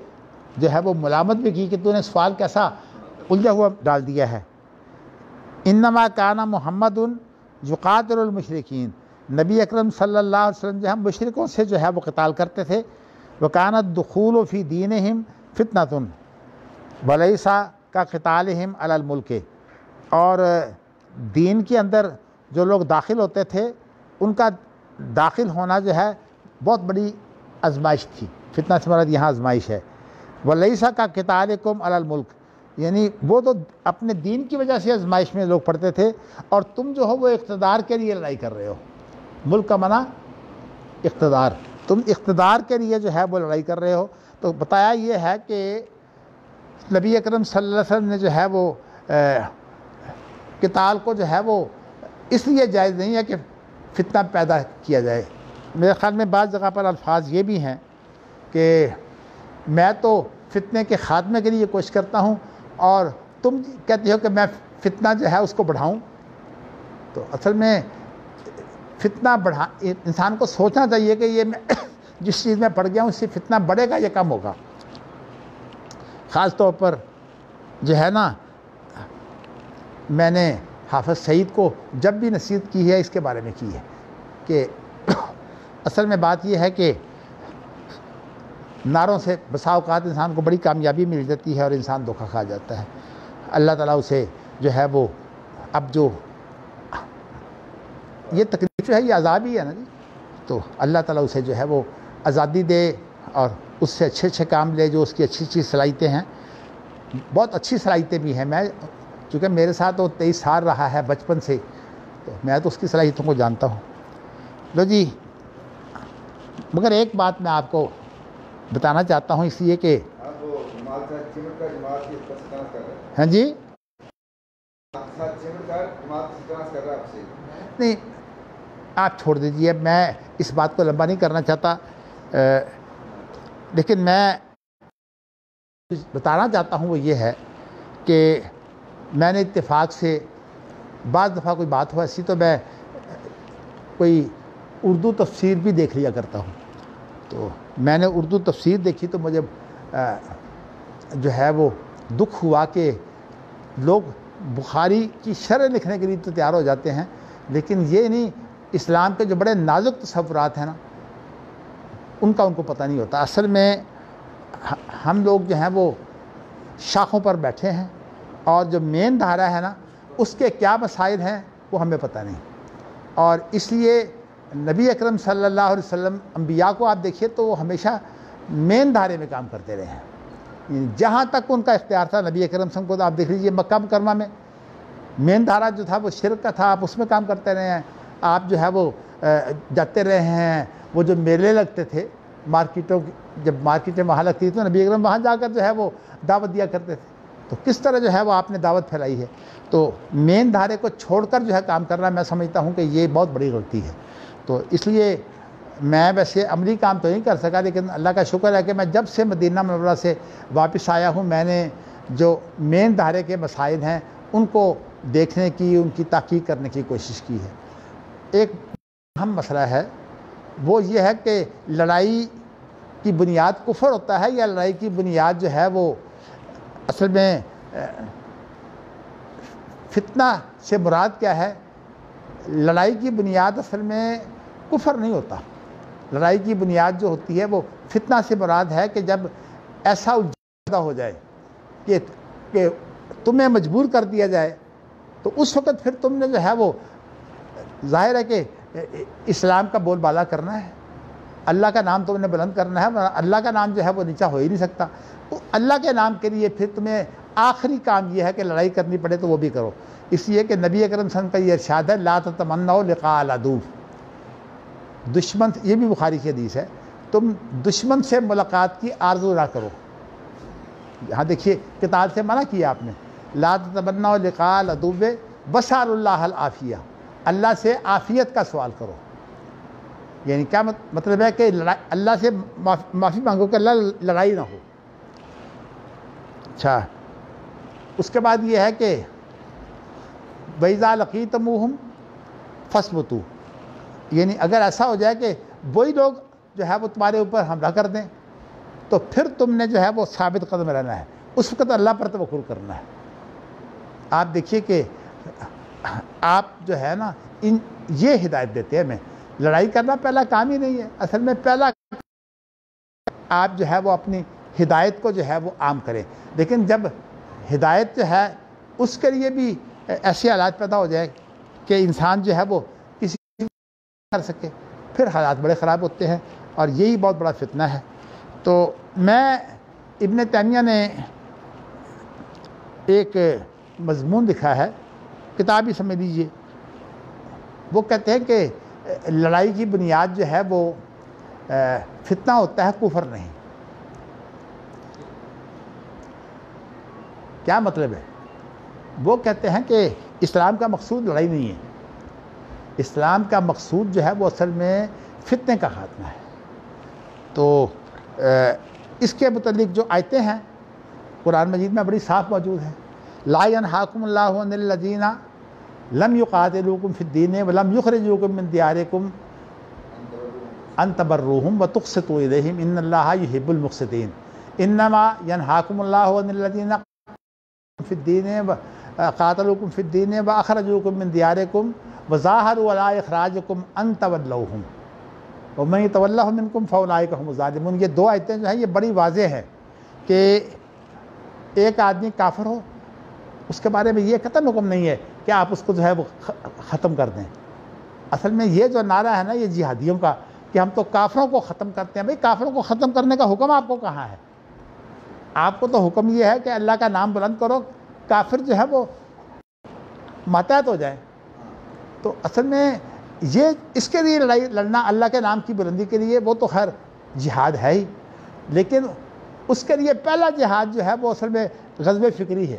جو ہے وہ ملامت بھی کی کہ تو نے سوال کیسا الجھا ہوا ڈال دیا ہے. انما کان محمد یقاتل المشرکین، نبی اکرم صلی اللہ علیہ وسلم جو ہے مشرکوں سے جو ہے وہ قتال کرتے تھے. وکان الدخول فی دینہم فتنۃ ولیس کا قتالہم علی الملک، اور دین کے اندر جو لوگ داخل ہوتے تھے ان کا داخل ہونا جو ہے بہت بڑی آزمائش تھی. فتنہ سے مراد یہاں آزمائش ہے. ولیس کا قتالکم علی الملک، یعنی وہ تو اپنے دین کی وجہ سے آزمائش میں لوگ پڑھتے تھے، اور تم جو ہو وہ اقتدار کے لیے لڑائی کر رہے ہو. ملک کا معنی اقتدار، تم اقتدار کے لیے جو ہے وہ لڑائی کر رہے ہو. تو بتایا یہ ہے کہ نبی اکرم صلی اللہ علیہ وسلم نے جو ہے وہ قتال کو جو ہے وہ اس لیے جائز نہیں ہے کہ فتنہ پیدا کیا جائے. میرے خیال میں بعض جگہ پر الفاظ یہ بھی ہیں کہ میں تو فتنے کے خاتمے کے لیے کوشش کرتا ہوں اور تم کہتے ہو کہ میں فتنہ جو ہے اس کو بڑھاؤں. تو اصل میں فتنہ انسان کو سوچنا چاہیے کہ یہ میں جس چیز میں پڑ گیا ہوں اس سے فتنہ بڑھے گا یا کم ہوگا. خاص طور پر جو ہے نا میں نے حافظ سعید کو جب بھی نصیحت کی ہے اس کے بارے میں کی ہے کہ اصل میں بات یہ ہے کہ نعروں سے بسا اوقات انسان کو بڑی کامیابی مل جاتی ہے اور انسان دھوکہ کھا جاتا ہے. اللہ تعالیٰ اسے جو ہے وہ اب جو یہ تکلیف جو ہے یہ عذاب ہی ہے نا جی، تو اللہ تعالیٰ اسے جو ہے وہ آزادی دے اور اس سے اچھے اچھے کام لے جو اس کی اچھی اچھی صلاحیتیں ہیں. بہت اچھی صلاحیتیں بھی ہیں. میں چونکہ میرے ساتھ وہ 23 سال رہا ہے بچپن سے، تو میں تو اس کی صلاحیتوں کو جانتا ہوں. لو جی، مگر ایک بات میں آپ کو بتانا چاہتا ہوں، اس لیے کہ ہاں جی نہیں آپ چھوڑ دیجیے، میں اس بات کو لمبا نہیں کرنا چاہتا، لیکن میں بتانا چاہتا ہوں وہ یہ ہے کہ میں نے اتفاق سے بعض دفعہ کوئی بات ہو ایسی تو میں کوئی اردو تفسیر بھی دیکھ لیا کرتا ہوں. تو میں نے اردو تفسیر دیکھی تو مجھے جو ہے وہ دکھ ہوا کہ لوگ بخاری کی شرح لکھنے کے لیے تو تیار ہو جاتے ہیں، لیکن یہ نہیں اسلام کے جو بڑے نازک تصورات ہیں نا ان کا ان کو پتہ نہیں ہوتا. اصل میں ہم لوگ جو ہیں وہ شاخوں پر بیٹھے ہیں، اور جو مین دھارا ہے نا اس کے کیا مسائل ہیں وہ ہمیں پتہ نہیں، اور اس لیے نبی اکرم صلی اللہ علیہ وسلم انبیاء کو آپ دیکھیے تو وہ ہمیشہ مین دھارے میں کام کرتے رہے ہیں، جہاں تک ان کا اختیار تھا۔ نبی اکرم صلی اللہ علیہ وسلم کو تو آپ دیکھ لیجیے مکہ مکرمہ میں مین دھارا جو تھا وہ شرک کا تھا، آپ اس میں کام کرتے رہے ہیں، آپ جو ہے وہ جاتے رہے ہیں، وہ جو میلے لگتے تھے مارکیٹوں، جب مارکیٹیں وہاں لگتی تھیں تو نبی اکرم وہاں جا کر جو ہے وہ دعوت دیا کرتے تھے، تو کس طرح جو ہے وہ آپ نے دعوت پھیلائی ہے۔ تو مین دھارے کو چھوڑ کر جو ہے کام کرنا، میں سمجھتا ہوں کہ یہ بہت بڑی غلطی ہے۔ تو اس لیے میں ویسے عملی کام تو نہیں کر سکا، لیکن اللہ کا شکر ہے کہ میں جب سے مدینہ منورہ سے واپس آیا ہوں، میں نے جو مین دھارے کے مسائل ہیں ان کو دیکھنے کی، ان کی تحقیق کرنے کی کوشش کی ہے۔ ایک اہم مسئلہ ہے وہ یہ ہے کہ لڑائی کی بنیاد کفر ہوتا ہے، یا لڑائی کی بنیاد جو ہے وہ اصل میں فتنہ سے مراد کیا ہے؟ لڑائی کی بنیاد اصل میں کفر نہیں ہوتا، لڑائی کی بنیاد جو ہوتی ہے وہ فتنہ سے مراد ہے کہ جب ایسا پیدا ہو جائے کہ تمہیں مجبور کر دیا جائے، تو اس وقت پھر تم نے جو ہے وہ ظاہر ہے کہ اسلام کا بول بالا کرنا ہے، اللہ کا نام تم نے بلند کرنا ہے، اللہ کا نام جو ہے وہ نیچا ہو ہی نہیں سکتا۔ تو اللہ کے نام کے لیے پھر تمہیں آخری کام یہ ہے کہ لڑائی کرنی پڑے تو وہ بھی کرو، اس لیے کہ نبی اکرم صلی اللہ علیہ وسلم کا یہ ارشاد ہے لا تتمنوا لقاء العدو، دشمن، یہ بھی بخاری کی حدیث ہے، تم دشمن سے ملاقات کی آرزو نہ کرو۔ یہاں دیکھیے قتال سے منع کیا آپ نے، لا تتمنوا لقاء العدو واسألوا اللہ العافیہ، اللہ سے عافیت کا سوال کرو۔ یعنی کیا مطلب ہے کہ اللہ سے معافی مانگو کہ اللہ لڑائی نہ ہو۔ اچھا، اس کے بعد یہ ہے کہ وَإِذَا لَقِيتُمُوهُمْ فَاثْبُتُوا، یعنی اگر ایسا ہو جائے کہ وہی لوگ جو ہے وہ تمہارے اوپر حملہ کر دیں تو پھر تم نے جو ہے وہ ثابت قدم رہنا ہے، اس وقت اللہ پر توکل کرنا ہے۔ آپ دیکھیے کہ آپ جو ہے نا یہ ہدایت دیتے ہیں، ہمیں لڑائی کرنا پہلا کام ہی نہیں ہے، اصل میں پہلا آپ جو ہے وہ اپنی ہدایت کو جو ہے وہ عام کریں، لیکن جب ہدایت جو ہے اس کے لیے بھی ایسے حالات پیدا ہو جائے کہ انسان جو ہے وہ کسی کر سکے، پھر حالات بڑے خراب ہوتے ہیں، اور یہی بہت بڑا فتنہ ہے۔ تو میں ابن تیمیہ نے ایک مضمون لکھا ہے، کتاب ہی سمجھ لیجیے، وہ کہتے ہیں کہ لڑائی کی بنیاد جو ہے وہ فتنہ ہوتا ہے، کفر نہیں۔ کیا مطلب ہے؟ وہ کہتے ہیں کہ اسلام کا مقصود لڑائی نہیں ہے، اسلام کا مقصود جو ہے وہ اصل میں فتنے کا خاتمہ ہے۔ تو اس کے متعلق جو آیتیں ہیں قرآن مجید میں بڑی صاف موجود ہیں، لا ینہاکم اللہ عن الذین لم یقاتلوکم فی الدین ولم یخرجوکم من دیارکم ان تبروہم وتقسطوا الیہم ان اللہ یحب المقسطین، انما ینہاکم اللہ عن الذین فی الدین قاتلوکم فی الدین واخرجوکم من دیارکم وظاہروا علی اخراجکم ان تولوہم ومن یتولہم منکم فاولئک هم الظالمون۔ یہ دو آیتیں جو ہیں یہ بڑی واضح ہیں کہ ایک آدمی کافر ہو اس کے بارے میں یہ قطعاً حکم نہیں ہے کہ آپ اس کو جو ہے وہ ختم کر دیں۔ اصل میں یہ جو نعرہ ہے نا یہ جہادیوں کا کہ ہم تو کافروں کو ختم کرتے ہیں، بھئی کافروں کو ختم کرنے کا حکم آپ کو کہاں ہے؟ آپ کو تو حکم یہ ہے کہ اللہ کا نام بلند کرو، کافر جو ہے وہ ماتحت ہو جائے۔ تو اصل میں یہ اس کے لیے لڑائی لڑنا اللہ کے نام کی بلندی کے لیے وہ تو خیر جہاد ہے ہی، لیکن اس کے لیے پہلا جہاد جو ہے وہ اصل میں غزوہ فکری ہے،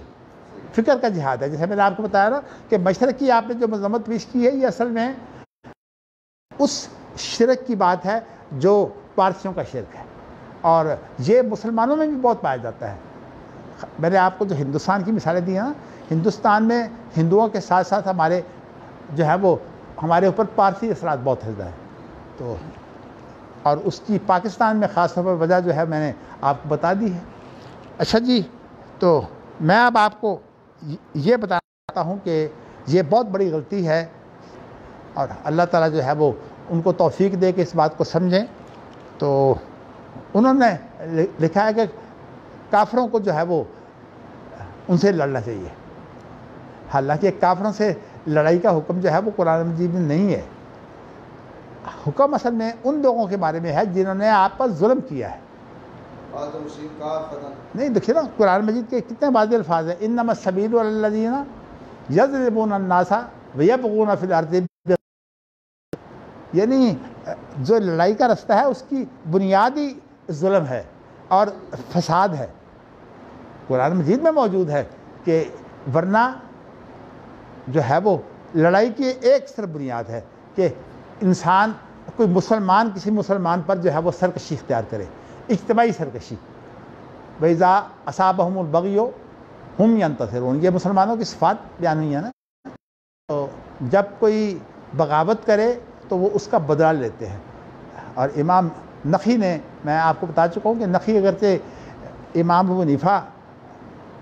فکر کا جہاد ہے۔ جیسے میں نے آپ کو بتایا نا کہ مشرق کی آپ نے جو مذمت پیش کی ہے یہ اصل میں اس شرک کی بات ہے جو پارسیوں کا شرک ہے، اور یہ مسلمانوں میں بھی بہت پایا جاتا ہے۔ میں نے آپ کو جو ہندوستان کی مثالیں دی ہیں نا، ہندوستان میں ہندوؤں کے ساتھ ساتھ ہمارے جو ہے وہ ہمارے اوپر پارسی اثرات بہت زیادہ ہے، تو اور اس کی پاکستان میں خاص طور پر وجہ جو ہے میں نے آپ کو بتا دی ہے۔ اچھا جی، تو میں اب آپ کو یہ بتانا چاہتا ہوں کہ یہ بہت بڑی غلطی ہے، اور اللہ تعالیٰ جو ہے وہ ان کو توفیق دے کہ اس بات کو سمجھیں۔ تو انہوں نے لکھا ہے کہ کافروں کو جو ہے وہ ان سے لڑنا چاہیے، حالانکہ کافروں سے لڑائی کا حکم جو ہے وہ قرآن مجید میں نہیں ہے۔ حکم اصل میں ان لوگوں کے بارے میں ہے جنہوں نے آپ پر ظلم کیا ہے۔ نہیں دیکھیے نا، قرآن مجید کے کتنے واضح الفاظ ہیں، انما السبیل علی الذین یضربون الناس ویبغون فی الارض، یعنی جو لڑائی کا رستہ ہے اس کی بنیادی ظلم ہے اور فساد ہے۔ قرآن مجید میں موجود ہے کہ ورنہ جو ہے وہ لڑائی کی ایک صرف بنیاد ہے کہ انسان، کوئی مسلمان کسی مسلمان پر جو ہے وہ سرکشی اختیار کرے، اجتماعی سرکشی۔ وَإِذَا أَصَابَهُمُ الْبَغْيُ هُمْ يَنتَصِرُونَ، یہ مسلمانوں کی صفات بیان ہوئی ہے نا۔ تو جب کوئی بغاوت کرے تو وہ اس کا بدلہ لیتے ہیں۔ اور امام نخعی نے، میں آپ کو بتا چکا ہوں کہ نخعی اگرچہ امام ابو حنیفہ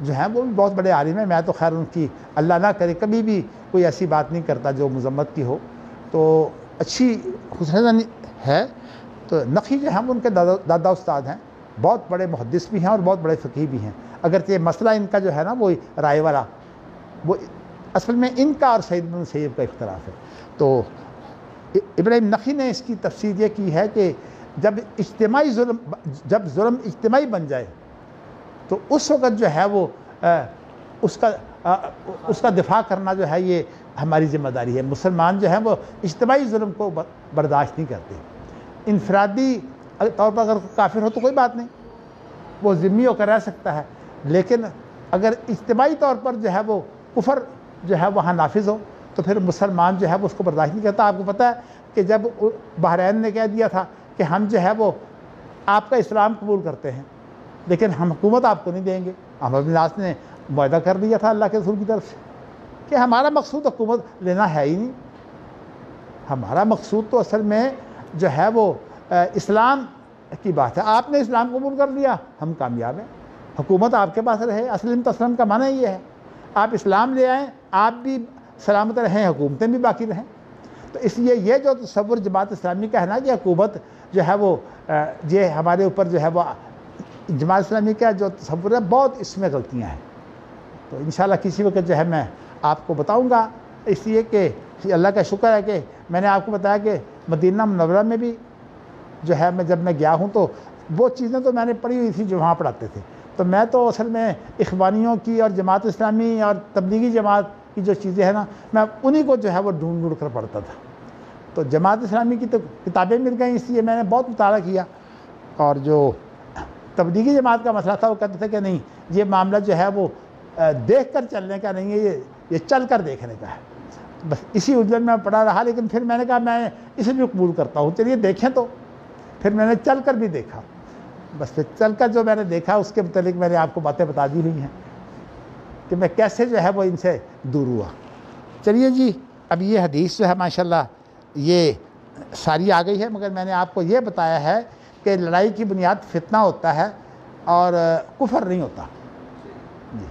جو ہیں وہ بھی بہت بڑے عالم ہیں، میں تو خیر ان کی اللہ نہ کرے کبھی بھی کوئی ایسی بات نہیں کرتا جو مذمت کی ہو، تو اچھی حسن ہے۔ تو نخعی جو ہیں وہ ان کے دادا استاد ہیں، بہت بڑے محدث بھی ہیں اور بہت بڑے فقیہ بھی ہیں، اگرچہ مسئلہ ان کا جو ہے نا وہ رائے والا، وہ اصل میں ان کا اور سعید بن مسیب کا اختلاف ہے۔ تو ابراہیم نخعی نے اس کی تفسیر یہ کی ہے کہ جب ظلم اجتماعی بن جائے تو اس وقت جو ہے وہ اس کا دفاع کرنا جو ہے یہ ہماری ذمہ داری ہے۔ مسلمان جو ہیں وہ اجتماعی ظلم کو برداشت نہیں کرتے۔ انفرادی طور پر اگر کافر ہو تو کوئی بات نہیں، وہ ذمہ ہو کر رہ سکتا ہے، لیکن اگر اجتماعی طور پر جو ہے وہ کفر جو ہے وہاں نافذ ہو تو پھر مسلمان جو ہے وہ اس کو برداشت نہیں کرتا۔ آپ کو پتہ ہے کہ جب بحرین نے کہہ دیا تھا کہ ہم جو ہے وہ آپ کا اسلام قبول کرتے ہیں لیکن ہم حکومت آپ کو نہیں دیں گے، عمرو بن العاص نے معاہدہ کر دیا تھا اللہ کے رسول کی طرف سے کہ ہمارا مقصود حکومت لینا ہے ہی نہیں، ہمارا مقصود تو اصل میں جو ہے وہ اسلام کی بات ہے۔ آپ نے اسلام قبول کر لیا، ہم کامیاب ہیں، حکومت آپ کے پاس رہے۔ اسلم تسلم کا معنی یہ ہے، آپ اسلام لے آئیں، آپ بھی سلامت رہیں، حکومتیں بھی باقی رہیں۔ تو اس لیے یہ جو تصور جماعت اسلامی کا ہے نا کہ حکومت جو ہے وہ یہ ہمارے اوپر جو ہے وہ، جماعت اسلامی کا جو تصور ہے بہت اس میں غلطیاں ہیں۔ تو انشاءاللہ کسی وقت جو ہے میں آپ کو بتاؤں گا، اس لیے کہ اللہ کا شکر ہے کہ میں نے آپ کو بتایا کہ مدینہ منورہ میں بھی جو ہے جب میں گیا ہوں تو وہ چیزیں تو میں نے پڑھی ہوئی تھی جو وہاں پڑھاتے تھے، تو میں تو اصل میں اخوانیوں کی اور جماعت اسلامی اور تبلیغی جماعت کی جو چیزیں ہیں نا میں انہی کو جو ہے وہ ڈھونڈ کر پڑھتا تھا۔ تو جماعت اسلامی کی تو کتابیں مل گئیں، اس لیے میں نے بہت مطالعہ کیا، اور جو تبلیغی جماعت کا مسئلہ تھا وہ کہتے تھے کہ نہیں یہ معاملہ جو ہے وہ دیکھ کر چلنے کا نہیں ہے، یہ چل کر دیکھنے کا ہے۔ بس اسی الجھن میں پڑا رہا، لیکن پھر میں نے کہا میں اسے بھی قبول کرتا ہوں، چلیے دیکھیں تو۔ پھر میں نے چل کر بھی دیکھا، بس پھر چل کر جو میں نے دیکھا اس کے متعلق میں نے آپ کو باتیں بتا دی ہوئی ہیں کہ میں کیسے جو ہے وہ ان سے دور ہوا۔ چلیے جی، اب یہ حدیث جو ہے ماشاءاللہ یہ ساری آ گئی ہے، مگر میں نے آپ کو یہ بتایا ہے کہ لڑائی کی بنیاد فتنہ ہوتا ہے اور کفر نہیں ہوتا جی۔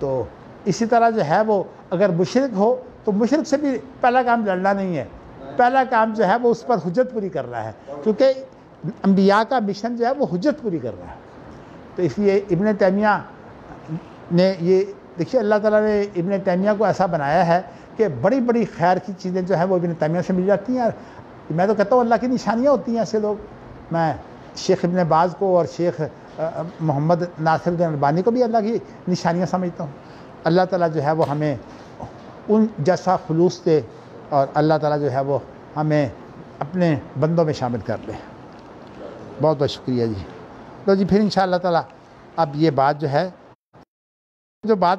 تو اسی طرح جو ہے وہ اگر مشرک ہو تو مشرک سے بھی پہلا کام لڑنا نہیں ہے، پہلا کام جو ہے وہ اس پر حجت پوری کرنا ہے، کیونکہ انبیاء کا مشن جو ہے وہ حجت پوری کرنا ہے۔ تو اس لیے ابن تیمیہ نے یہ دیکھیے، اللہ تعالیٰ نے ابن تیمیہ کو ایسا بنایا ہے کہ بڑی بڑی خیر کی چیزیں جو ہیں وہ ابن تیمیہ سے مل جاتی ہیں۔ میں تو کہتا ہوں اللہ کی نشانیاں ہوتی ہیں ایسے لوگ۔ میں شیخ ابن باز کو اور شیخ محمد ناصر الدین البانی کو بھی اللہ کی نشانیاں سمجھتا ہوں۔ اللہ تعالیٰ جو ہے وہ ہمیں ان جیسا خلوص دے، اور اللہ تعالیٰ جو ہے وہ ہمیں اپنے بندوں میں شامل کر لے۔ بہت بہت شکریہ جی۔ تو جی پھر انشاءاللہ تعالیٰ اب یہ بات جو ہے، جو بات